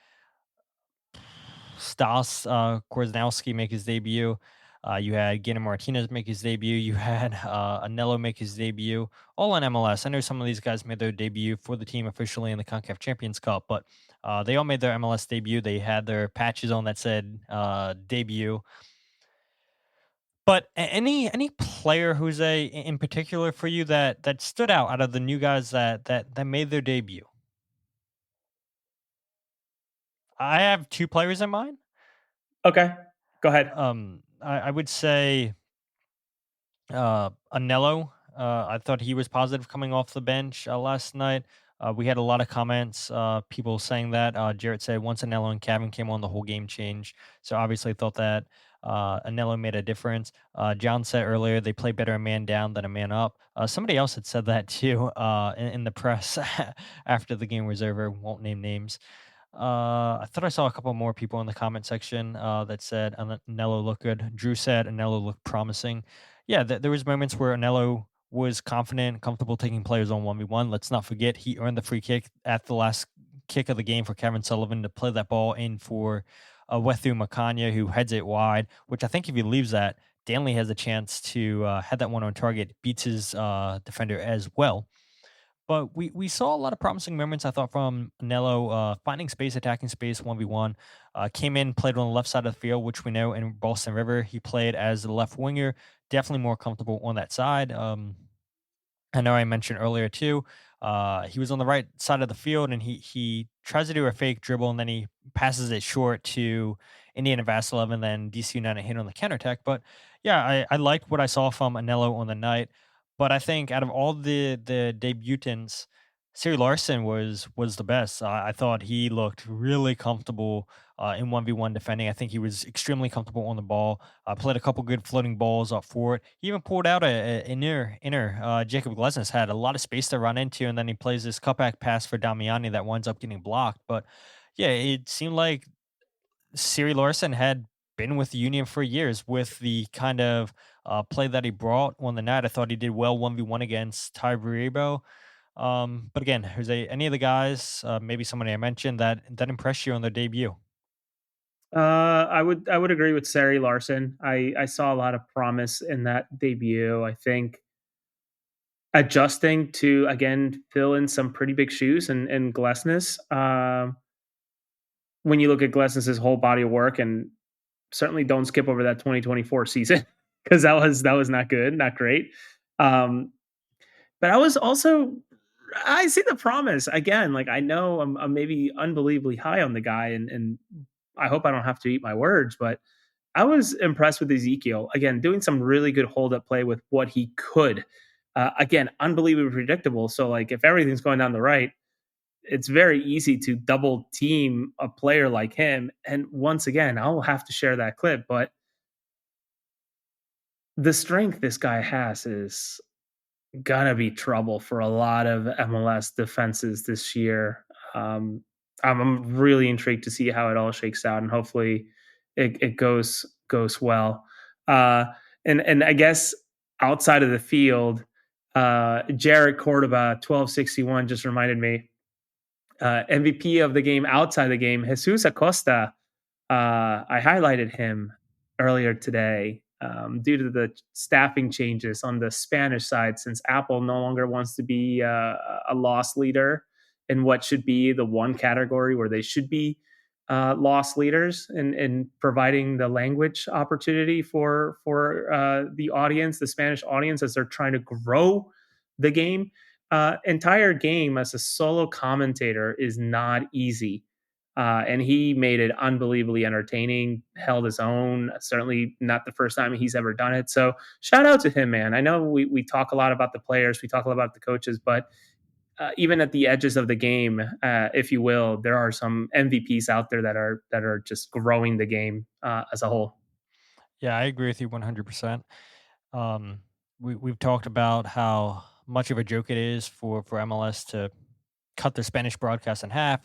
Stas Korzynowski make his debut. You had Geiner Martínez make his debut. You had Anello make his debut, all on MLS. I know some of these guys made their debut for the team officially in the Concacaf Champions Cup, but they all made their MLS debut. They had their patches on that said debut. But any player who's in particular for you that stood out of the new guys that made their debut? I have two players in mind. Okay, go ahead. I would say Anello. I thought he was positive coming off the bench last night. We had a lot of comments, people saying that. Jarrett said once Anello and Cavan came on, the whole game changed. So obviously thought that Anello made a difference. John said earlier they play better a man down than a man up. Somebody else had said that too in the press after the game was over. Won't name names. I thought I saw a couple more people in the comment section that said Anello looked good. Drew said Anello looked promising. Yeah, there was moments where Anello was confident, comfortable taking players on 1v1. Let's not forget he earned the free kick at the last kick of the game for Cavan Sullivan to play that ball in for Wethu Makanya, who heads it wide, which I think if he leaves that, Danley has a chance to head that one on target, beats his defender as well. But we saw a lot of promising moments, I thought, from Anello, finding space, attacking space, 1v1. Came in, played on the left side of the field, which we know in Boston River, he played as the left winger, definitely more comfortable on that side. I know I mentioned earlier too. He was on the right side of the field, and he tries to do a fake dribble, and then he passes it short to Indiana Vasilov, and then DC United hit on the counterattack. But yeah, I liked what I saw from Anello on the night. But I think out of all the debutants, Sery Larsen was the best. I thought he looked really comfortable in 1v1 defending. I think he was extremely comfortable on the ball. Played a couple good floating balls up for it. He even pulled out a inner. Jacob Glesnes had a lot of space to run into, and then he plays this cutback pass for Damiani that winds up getting blocked. But yeah, it seemed like Sery Larsen had been with the Union for years with the kind of play that he brought on the night. I thought he did well 1v1 against Tai Baribo. But again, Jose, any of the guys, maybe somebody I mentioned that impressed you on their debut? I would agree with Sery Larsen. I saw a lot of promise in that debut. I think adjusting to again fill in some pretty big shoes and Glesnes. When you look at Glesnes' whole body of work, and certainly don't skip over that 2024 season because that was not good, not great. But I see the promise again. Like I know I'm maybe unbelievably high on the guy, and I hope I don't have to eat my words, but I was impressed with Ezekiel again, doing some really good hold up play with what he could. Again, unbelievably predictable. So like if everything's going down the right, it's very easy to double team a player like him. And once again, I'll have to share that clip, but the strength this guy has is gonna be trouble for a lot of MLS defenses this year. I'm really intrigued to see how it all shakes out, and hopefully it goes well. And I guess outside of the field, Jared Cordoba 1261 just reminded me. MVP of the game outside the game, Jesus Acosta. I highlighted him earlier today due to the staffing changes on the Spanish side, since Apple no longer wants to be a loss leader in what should be the one category where they should be. loss leaders and providing the language opportunity for the audience, the Spanish audience, as they're trying to grow the game. Entire game as a solo commentator is not easy. And he made it unbelievably entertaining, held his own. Certainly not the first time he's ever done it. So shout out to him, man. I know we talk a lot about the players, we talk a lot about the coaches, but even at the edges of the game, if you will, there are some MVPs out there that are just growing the game as a whole. Yeah, I agree with you 100%. We've talked about how much of a joke it is for MLS to cut their Spanish broadcast in half.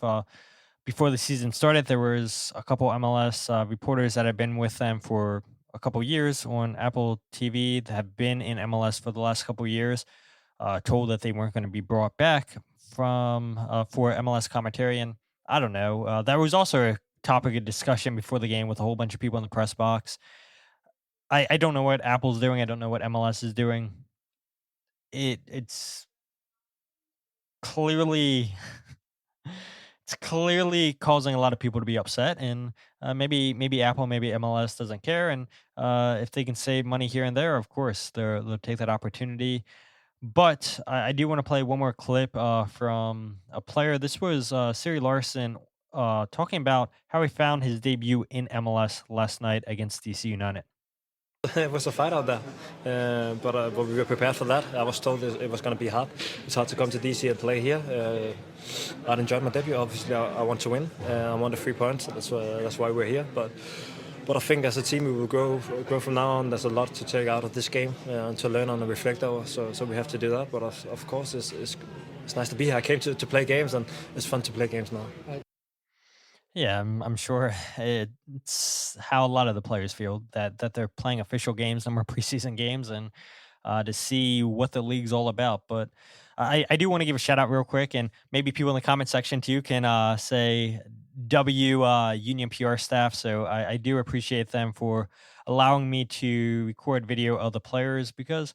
Before the season started, there was a couple MLS reporters that have been with them for a couple years on Apple TV that have been in MLS for the last couple years, told that they weren't going to be brought back from for MLS commentary. And I don't know. That was also a topic of discussion before the game with a whole bunch of people in the press box. I don't know what Apple's doing. I don't know what MLS is doing. It's clearly it's clearly causing a lot of people to be upset, and maybe Apple, maybe MLS doesn't care, and if they can save money here and there, of course they'll take that opportunity. But I do want to play one more clip from a player. This was Sery Larsen talking about how he found his debut in MLS last night against DC United. It was a fight out there, but we were prepared for that. I was told it was going to be hard. It's hard to come to DC and play here. I'd enjoyed my debut. Obviously, I want to win. I want the 3 points. That's why we're here. But I think as a team we will grow from now on. There's a lot to take out of this game and to learn on and reflect over. So we have to do that. But of course, it's nice to be here. I came to play games, and it's fun to play games now. Yeah, I'm sure it's how a lot of the players feel that they're playing official games, no more preseason games, and to see what the league's all about. But I do want to give a shout out real quick, and maybe people in the comment section too can say W Union PR staff. So I do appreciate them for allowing me to record video of the players because.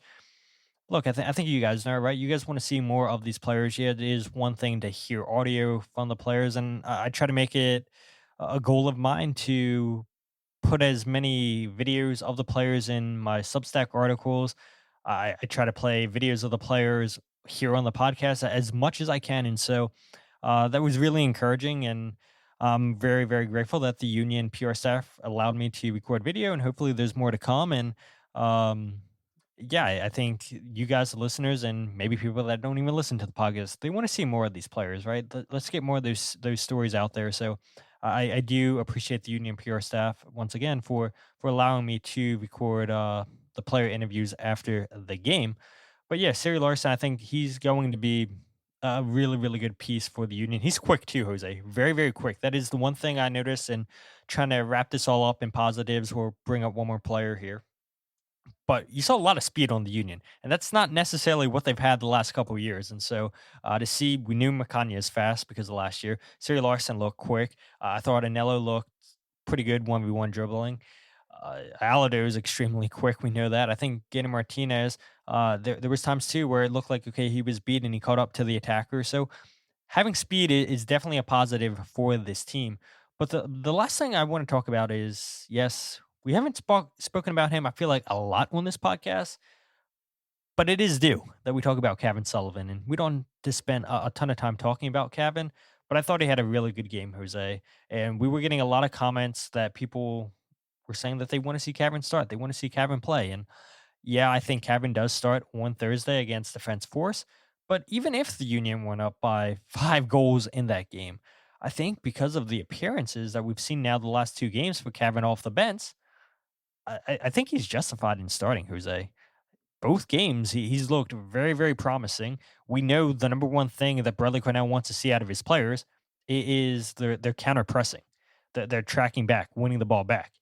Look, I think you guys know, right? You guys want to see more of these players. Yeah, it is one thing to hear audio from the players, and I try to make it a goal of mine to put as many videos of the players in my Substack articles. I try to play videos of the players here on the podcast as much as I can, and so that was really encouraging, and I'm very, very grateful that the Union PR staff allowed me to record video, and hopefully there's more to come. And yeah, I think you guys, the listeners, and maybe people that don't even listen to the podcast, they want to see more of these players, right? Let's get more of those stories out there. So I do appreciate the Union PR staff once again for allowing me to record the player interviews after the game. But yeah, Sery Larsen, I think he's going to be a really, really good piece for the Union. He's quick too, Jose. Very, very quick. That is the one thing I noticed in trying to wrap this all up in positives or bring up one more player here. But you saw a lot of speed on the Union, and that's not necessarily what they've had the last couple of years. And so to see, we knew Macanha fast because of last year. Sery Larsen looked quick. I thought Anello looked pretty good 1v1 dribbling. Alladoh is extremely quick. We know that. I think Geiner Martínez, there was times too where it looked like, okay, he was beat and he caught up to the attacker. So having speed is definitely a positive for this team. But the last thing I want to talk about is, yes, we haven't spoken about him, I feel like, a lot on this podcast, but it is due that we talk about Cavan Sullivan, and we don't have to spend a ton of time talking about Cavan, but I thought he had a really good game, Jose, and we were getting a lot of comments that people were saying that they want to see Cavan start, they want to see Cavan play, and yeah, I think Cavan does start on Thursday against Defense Force, but even if the Union went up by 5 goals in that game, I think because of the appearances that we've seen now the last 2 games for Cavan off the bench, I think he's justified in starting, Jose. Both games, he's looked very, very promising. We know the number one thing that Bradley Cornell wants to see out of his players is their counter pressing, they're tracking back, winning the ball back.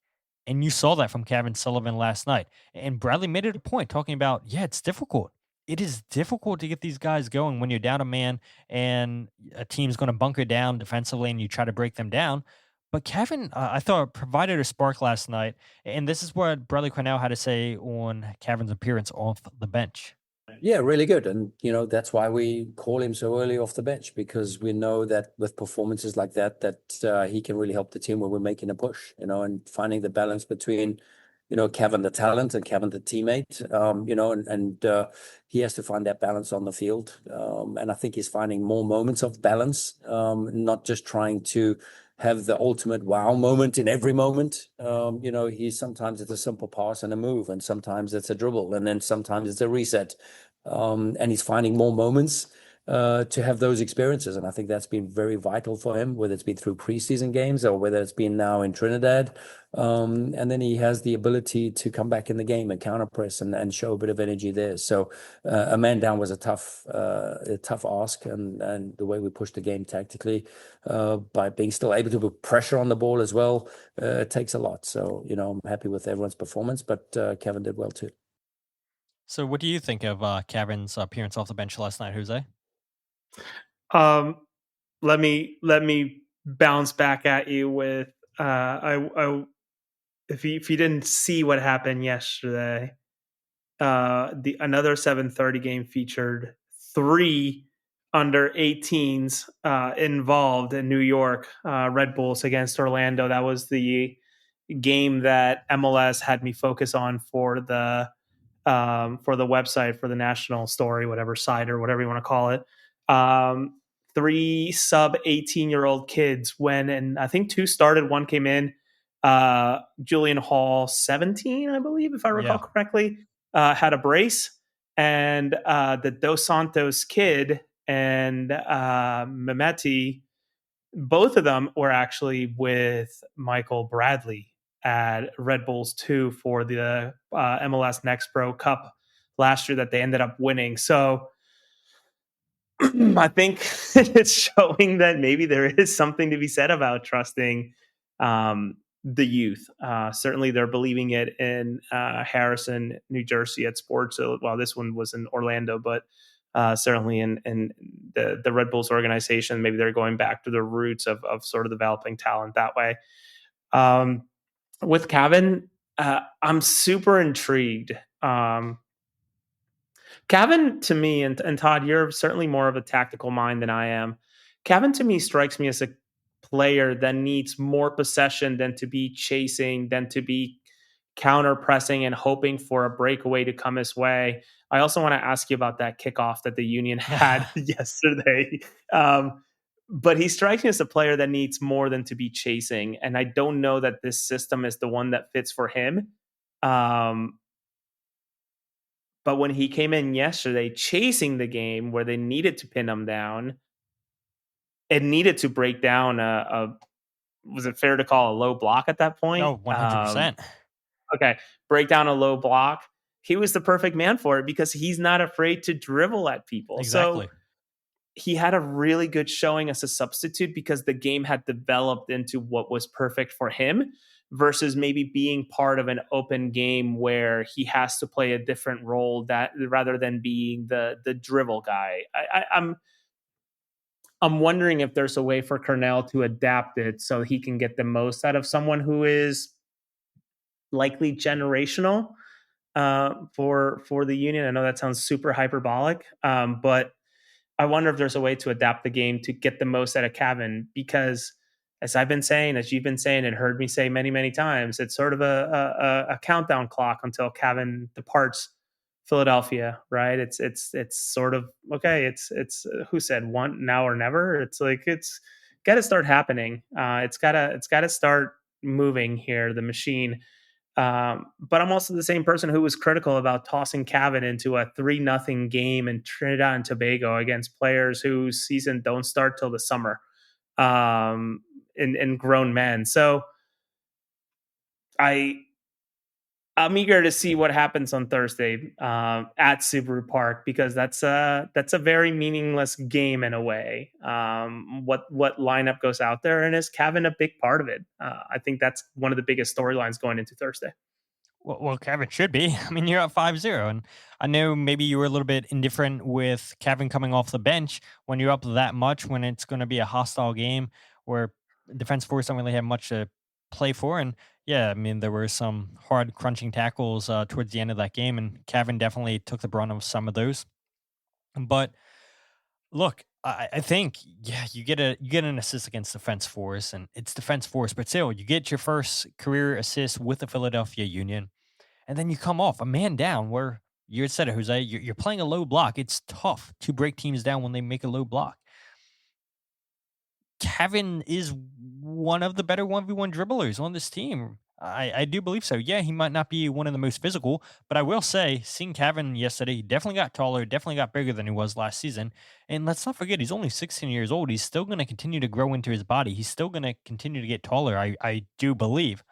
And you saw that from Cavan Sullivan last night. And Bradley made it a point talking about, yeah, it's difficult. It is difficult to get these guys going when you're down a man and a team's going to bunker down defensively and you try to break them down. But Cavan, I thought, provided a spark last night, and this is what Bradley Cornell had to say on Cavan's appearance off the bench. Yeah, really good. And, that's why we call him so early off the bench, because we know that with performances like that he can really help the team when we're making a push, and finding the balance between, Cavan the talent and Cavan the teammate, and he has to find that balance on the field. And I think he's finding more moments of balance, not just trying to have the ultimate wow moment in every moment. Sometimes it's a simple pass and a move, and sometimes it's a dribble, and then sometimes it's a reset. And he's finding more moments to have those experiences. And I think that's been very vital for him, whether it's been through preseason games or whether it's been now in Trinidad. And then he has the ability to come back in the game and counter press and show a bit of energy there. So a man down was a tough ask, and the way we pushed the game tactically by being still able to put pressure on the ball as well, it takes a lot. So, I'm happy with everyone's performance, but Cavan did well too. So what do you think of Cavan's appearance off the bench last night, Jose? Let me bounce back at you with if you didn't see what happened yesterday, another 7:30 game featured 3 under 18s involved in New York, Red Bulls against Orlando. That was the game that MLS had me focus on for the website, for the national story, whatever site or whatever you want to call it. 3 sub 18-year-old kids went, and I think 2 started, 1 came in. Julian Hall, 17, I believe, if I recall correctly, had a brace. And the Dos Santos kid and Mehmeti, both of them were actually with Michael Bradley at Red Bulls 2 for the MLS Next Pro Cup last year that they ended up winning. So I think it's showing that maybe there is something to be said about trusting the youth. Certainly they're believing it in Harrison, New Jersey at Sports. Well, this one was in Orlando, but certainly in the Red Bulls organization, maybe they're going back to the roots of sort of developing talent that way. With Cavan, I'm super intrigued. Cavan, to me, and Todd, you're certainly more of a tactical mind than I am. Cavan, to me, strikes me as a player that needs more possession than to be chasing, than to be counter pressing and hoping for a breakaway to come his way. I also want to ask you about that kickoff that the Union had yesterday. But he strikes me as a player that needs more than to be chasing. And I don't know that this system is the one that fits for him. But when he came in yesterday chasing the game where they needed to pin him down, it needed to break down was it fair to call a low block at that point? No, 100%. Okay, break down a low block. He was the perfect man for it because he's not afraid to dribble at people. Exactly. So he had a really good showing as a substitute because the game had developed into what was perfect for him, versus maybe being part of an open game where he has to play a different role that rather than being the dribble guy. I'm wondering if there's a way for Cornell to adapt it so he can get the most out of someone who is likely generational for the Union. I know that sounds super hyperbolic, but I wonder if there's a way to adapt the game to get the most out of Cavan, because as I've been saying, as you've been saying and heard me say many, many times, it's sort of a countdown clock until Cavan departs Philadelphia, right? It's sort of, okay, it's who said one now or never? It's like, it's got to start happening. It's got to start moving here, the machine. But I'm also the same person who was critical about tossing Cavan into a 3-0 game in Trinidad and Tobago against players whose season don't start till the summer. And grown men. So I'm eager to see what happens on Thursday at Subaru Park, because that's a very meaningless game in a way. What lineup goes out there, and is Cavan a big part of it? I think that's one of the biggest storylines going into Thursday. Well, Cavan should be. I mean, you're up 5-0, and I know maybe you were a little bit indifferent with Cavan coming off the bench when you're up that much, when it's going to be a hostile game where Defense Force don't really have much to play for, and Yeah, I mean, there were some hard crunching tackles towards the end of that game, and Cavan definitely took the brunt of some of those. But look, I think yeah, you get an assist against Defense Force, and it's Defense Force, but still, you get your first career assist with the Philadelphia Union, and then you come off a man down where you said it, Jose. You're playing a low block. It's tough to break teams down when they make a low block. Cavan is one of the better 1v1 dribblers on this team. I do believe so. Yeah, he might not be one of the most physical, but I will say, seeing Cavan yesterday, he definitely got taller, definitely got bigger than he was last season. And let's not forget, he's only 16 years old. He's still going to continue to grow into his body. He's still going to continue to get taller, I do believe.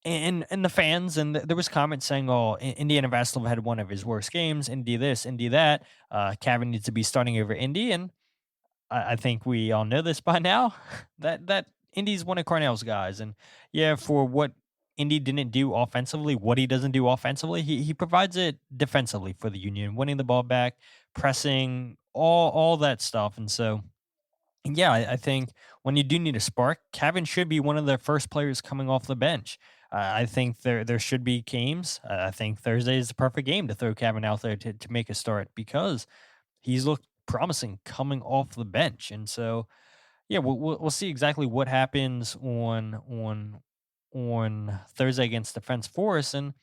And the fans, and there was comments saying, "Oh, Indiana Vasilov had one of his worst games. Indy this, Indy that. Cavan needs to be starting over Indy." And I think we all know this by now that Indy's one of Cornell's guys, and yeah, for what Indy didn't do offensively, what he doesn't do offensively, he provides it defensively for the Union, winning the ball back, pressing, all that stuff, and so yeah, I think when you do need a spark, Cavan should be one of the first players coming off the bench. I think there should be games. I think Thursday is the perfect game to throw Cavan out there to make a start because he's looked promising coming off the bench, and so yeah, we'll see exactly what happens on Thursday against Defense Force. And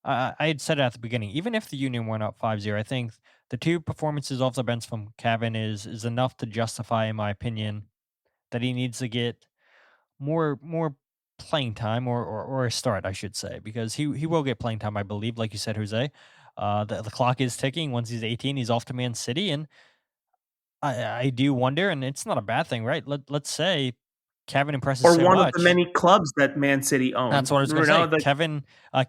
I had said it at the beginning, even if the Union went up 5-0, I think the two performances off the bench from Cavan is enough to justify, in my opinion, that he needs to get more playing time or a start, I should say, because he will get playing time, I believe, like you said, Jose. The clock is ticking. Once he's 18, he's off to Man City, and I do wonder, and it's not a bad thing, right? Let's say Cavan impresses Or so one of much. the many clubs that Man City owns. That's what I was going to say. The-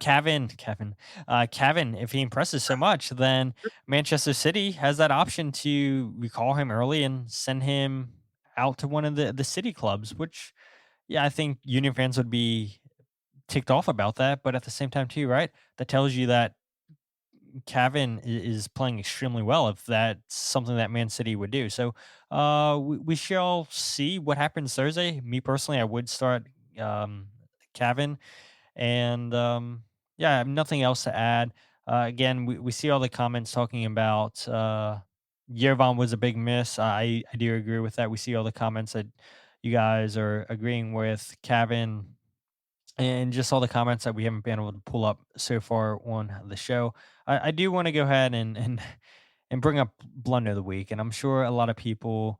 Cavan, if he impresses so much, then Manchester City has that option to recall him early and send him out to one of the city clubs, which, yeah, I think Union fans would be ticked off about that. But at the same time, too, right? That tells you that Cavan is playing extremely well if that's something that Man City would do. So we shall see what happens Thursday. Me personally, I would start Cavan. And yeah, I have nothing else to add. Again, we see all the comments talking about Yerevan was a big miss. I do agree with that. We see all the comments that you guys are agreeing with Cavan and just all the comments that we haven't been able to pull up so far on the show. I do want to go ahead and bring up Blunder of the week, and I'm sure a lot of people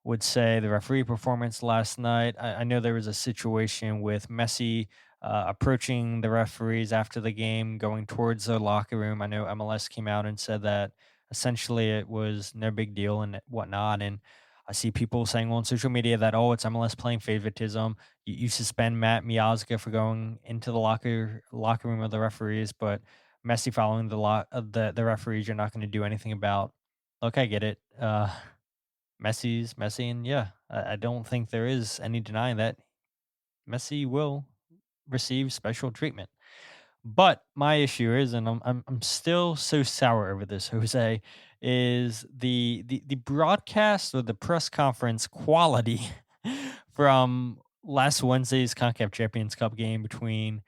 would say the referee performance last night. I know there was a situation with Messi approaching the referees after the game, going towards the locker room. I know MLS came out and said that essentially it was no big deal and whatnot. And I see people saying on social media that, oh, it's MLS playing favoritism. You suspend Matt Miazga for going into the locker room of the referees, but Messi following the referees, you're not going to do anything about. Look, I get it. Messi's Messi, and yeah, I don't think there is any denying that Messi will receive special treatment. But my issue is, and I'm still so sour over this, Jose, is the broadcast or the press conference quality from last Wednesday's Concacaf Champions Cup game between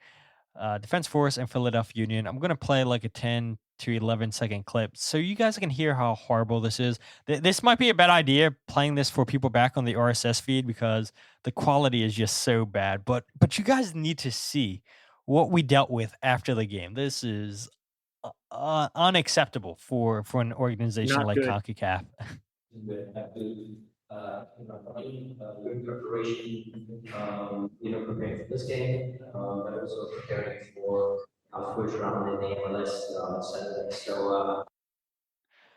Defense Force and Philadelphia Union. I'm going to play like a 10 to 11-second clip so you guys can hear how horrible this is. This might be a bad idea playing this for people back on the RSS feed because the quality is just so bad. But you guys need to see what we dealt with after the game. This is unacceptable for an organization Not like good. CONCACAF. Good preparation, preparing for this game, but also preparing for our first round in the MLS Saturday. So,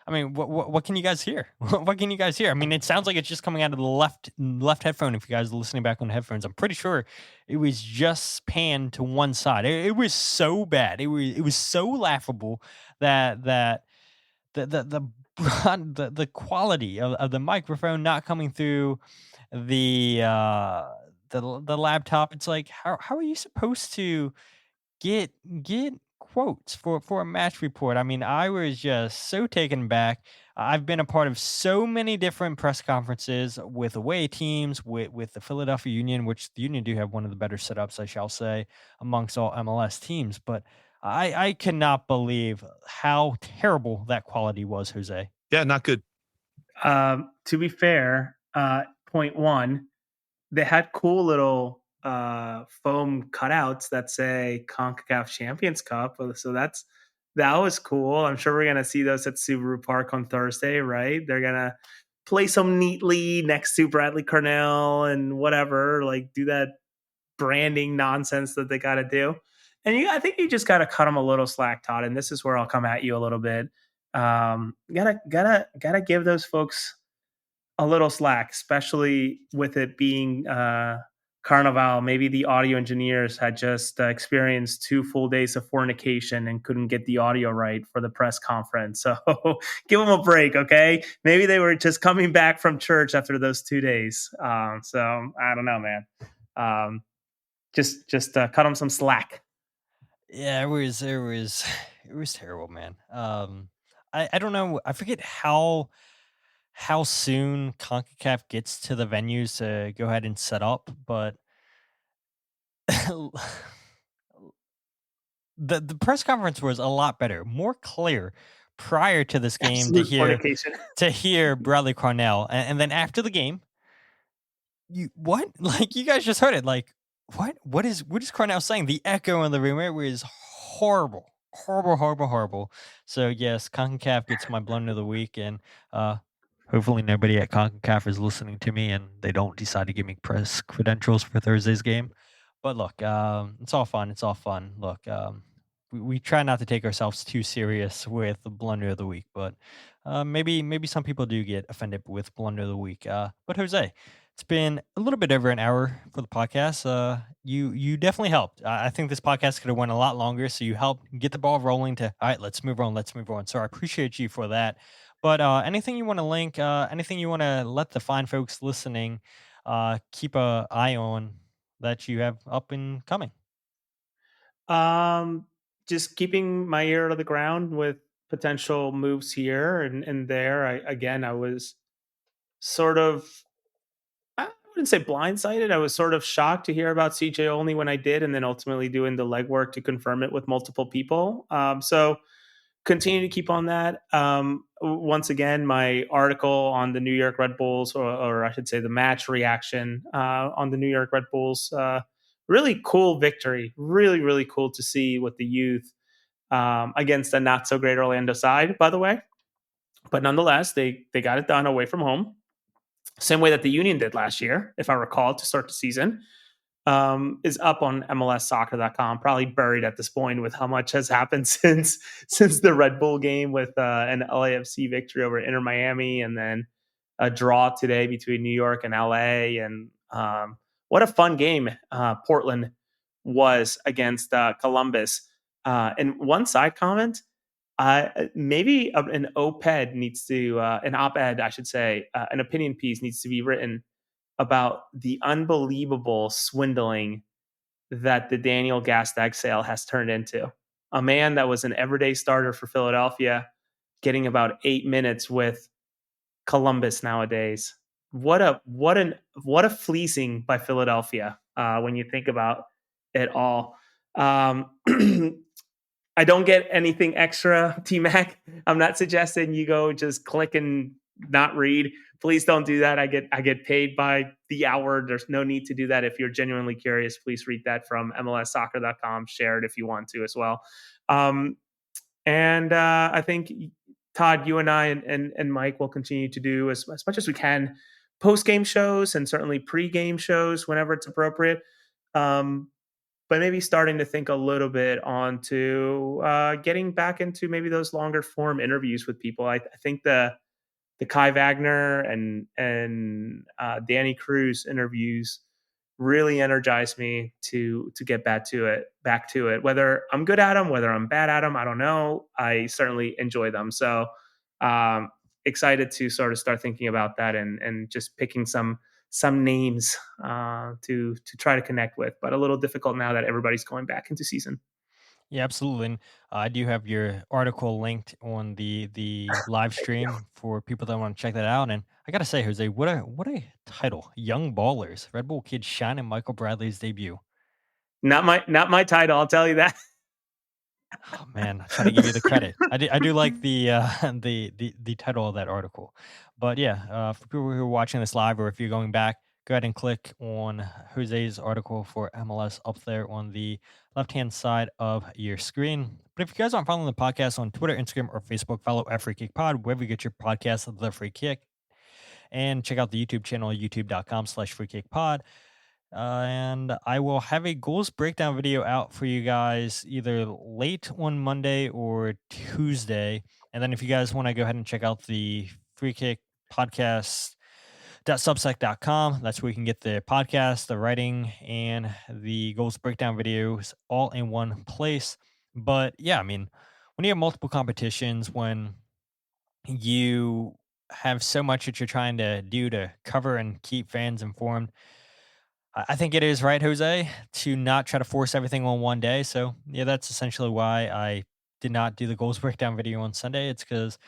I mean, what can you guys hear? What can you guys hear? I mean, it sounds like it's just coming out of the left headphone. If you guys are listening back on the headphones, I'm pretty sure it was just panned to one side. It was so bad. It was so laughable that the quality of the microphone not coming through the laptop. It's like how are you supposed to get quotes for a match report. I mean, I was just so taken back. I've been a part of so many different press conferences with away teams, with the Philadelphia Union, which the Union do have one of the better setups, I shall say, amongst all MLS teams. But I cannot believe how terrible that quality was, Jose. Yeah, not good. To be fair, point one, they had cool little foam cutouts that say CONCACAF Champions Cup. So that was cool. I'm sure we're gonna see those at Subaru Park on Thursday, right? They're gonna place them neatly next to Bradley Cornell and whatever, like do that branding nonsense that they got to do. And I think you just got to cut them a little slack, Todd. And this is where I'll come at you a little bit. Gotta give those folks a little slack, especially with it being Carnival. Maybe the audio engineers had just experienced 2 full days of fornication and couldn't get the audio right for the press conference. So give them a break, okay? Maybe they were just coming back from church after those 2 days. So I don't know, man. Just cut them some slack. Yeah, it was terrible, man. I don't know. I forget how soon CONCACAF gets to the venues to go ahead and set up, but the press conference was a lot better, more clear prior to this game Absolute fornication. to hear Bradley Cornell, and then after the game, what? Like, you guys just heard it. Like, what is Cornell saying? The echo in the room, it was horrible. So yes, CONCACAF gets my blunder of the week, and hopefully nobody at CONCACAF is listening to me and they don't decide to give me press credentials for Thursday's game. But look, it's all fun. Look, we try not to take ourselves too serious with the blunder of the week, but maybe some people do get offended with blunder of the week. But Jose, it's been a little bit over an hour for the podcast. You definitely helped. I think this podcast could have went a lot longer, so you helped get the ball rolling to, all right, let's move on. So I appreciate you for that. But anything you want to link, anything you want to let the fine folks listening keep an eye on that you have up and coming? Just keeping my ear to the ground with potential moves here and there. I was sort of, I wouldn't say blindsided. I was sort of shocked to hear about CJ Olney when I did, and then ultimately doing the legwork to confirm it with multiple people. So continue to keep on that. Once again, my article on the New York Red Bulls, or I should say the match reaction on the New York Red Bulls, really cool victory. Really, really cool to see with the youth against a not so great Orlando side, by the way. But nonetheless, they got it done away from home. Same way that the Union did last year, if I recall, to start the season. Is up on MLSsoccer.com, probably buried at this point with how much has happened since the Red Bull game with an LAFC victory over Inter Miami, and then a draw today between New York and LA. And what a fun game Portland was against Columbus. And one side comment, maybe an op-ed needs to, an op-ed, I should say, an opinion piece needs to be written about the unbelievable swindling that the Daniel Gastag sale has turned into. A man that was an everyday starter for Philadelphia, getting about 8 minutes with Columbus nowadays. What a fleecing by Philadelphia when you think about it all. I don't get anything extra, T-Mac. I'm not suggesting you go just click and not read. Please don't do that. I get paid by the hour. There's no need to do that. If you're genuinely curious, please read that from MLSsoccer.com. Share it if you want to as well. And I think, Todd, you and I and Mike will continue to do as much as we can post-game shows and certainly pre-game shows whenever it's appropriate. But maybe starting to think a little bit onto getting back into maybe those longer form interviews with people. I think the Kai Wagner and Danny Cruz interviews really energized me to get back to it. Whether I'm good at them, whether I'm bad at them, I don't know. I certainly enjoy them. So excited to sort of start thinking about that and just picking some names to try to connect with, but a little difficult now that everybody's going back into season. Yeah, absolutely. And I do have your article linked on the live stream for people that want to check that out. And I gotta say, Jose, what a title! Young Ballers, Red Bull kids shining Michael Bradley's debut. Not my title, I'll tell you that. Oh man, I try to give you the credit. I do like the the title of that article. But yeah, for people who are watching this live or if you're going back, go ahead and click on Jose's article for MLS up there on the left-hand side of your screen. But if you guys aren't following the podcast on Twitter, Instagram, or Facebook, follow at Free Kick Pod, wherever you get your podcast, The Free Kick. And check out the YouTube channel, youtube.com/freekickpod. And I will have a goals breakdown video out for you guys either late on Monday or Tuesday. And then if you guys want to go ahead and check out the Free Kick podcast.substack.com, that's where you can get the podcast, the writing, and the goals breakdown videos all in one place. But yeah, I mean, when you have multiple competitions, when you have so much that you're trying to do to cover and keep fans informed, I think it is right, Jose, to not try to force everything on one day. So yeah, that's essentially why I did not do the goals breakdown video on Sunday. It's because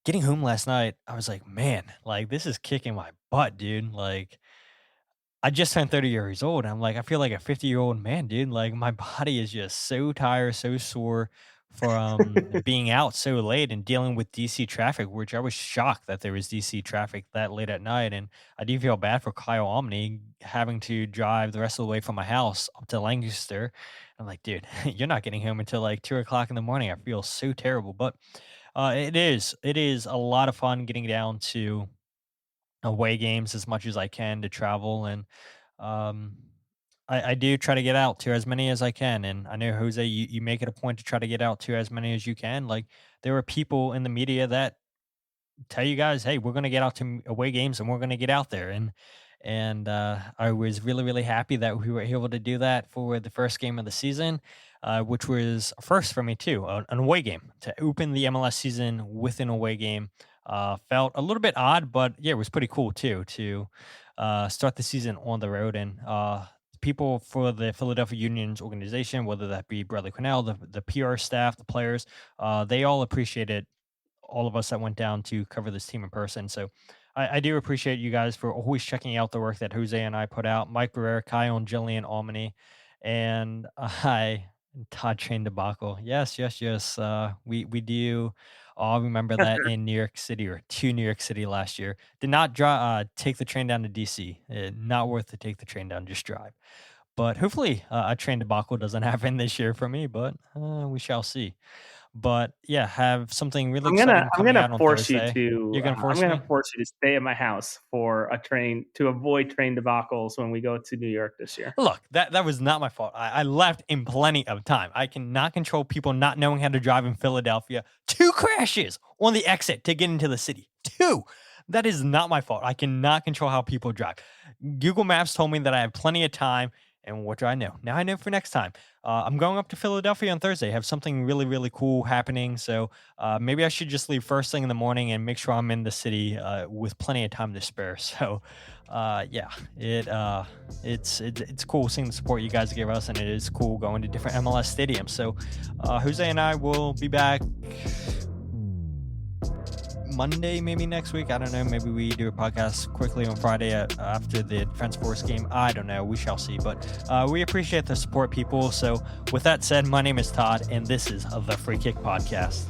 getting home last night, I was like, man, like this is kicking my butt, dude. Like I just turned 30 years old. I'm like, I feel like a 50-year-old man, dude. Like my body is just so tired, so sore from being out so late and dealing with DC traffic, which I was shocked that there was DC traffic that late at night. And I do feel bad for Kyle Omni having to drive the rest of the way from my house up to Lancaster. I'm like, dude, you're not getting home until like 2 o'clock in the morning. I feel so terrible, but it is a lot of fun getting down to away games as much as I can to travel. And um, I do try to get out to as many as I can. And I know, Jose, you make it a point to try to get out to as many as you can. Like, there are people in the media that tell you guys, hey, we're going to get out to away games and we're going to get out there. And I was really, really happy that we were able to do that for the first game of the season, which was a first for me too, an away game. To open the MLS season with an away game felt a little bit odd, but yeah, it was pretty cool too to start the season on the road. And people for the Philadelphia Union's organization, whether that be Bradley Cornell, the PR staff, the players, they all appreciated all of us that went down to cover this team in person. So I do appreciate you guys for always checking out the work that Jose and I put out. Mike Barrera, Kyle and Jillian Almany, and Todd Train debacle. Yes. We do all remember that in New York City, or to New York City last year. Did not take the train down to DC. Not worth to take the train down, just drive. But hopefully a train debacle doesn't happen this year for me, but we shall see. But yeah, have something really exciting coming out on Thursday. You're gonna force me? I'm gonna force you to stay at my house for a train, to avoid train debacles when we go to New York this year. Look, that was not my fault. I left in plenty of time. I cannot control people not knowing how to drive in Philadelphia. 2 crashes on the exit to get into the city. 2. That is not my fault. I cannot control how people drive. Google Maps told me that I have plenty of time. And what do I know? Now I know for next time. I'm going up to Philadelphia on Thursday. I have something really, really cool happening. So maybe I should just leave first thing in the morning and make sure I'm in the city with plenty of time to spare. So yeah, it's cool seeing the support you guys give us, and it is cool going to different MLS stadiums. So Jose and I will be back Monday, maybe next week. I don't know. Maybe we do a podcast quickly on Friday after the Defense Force game. I don't know. We shall see. But we appreciate the support, people. So with that said, my name is Todd, and this is the Free Kick Podcast.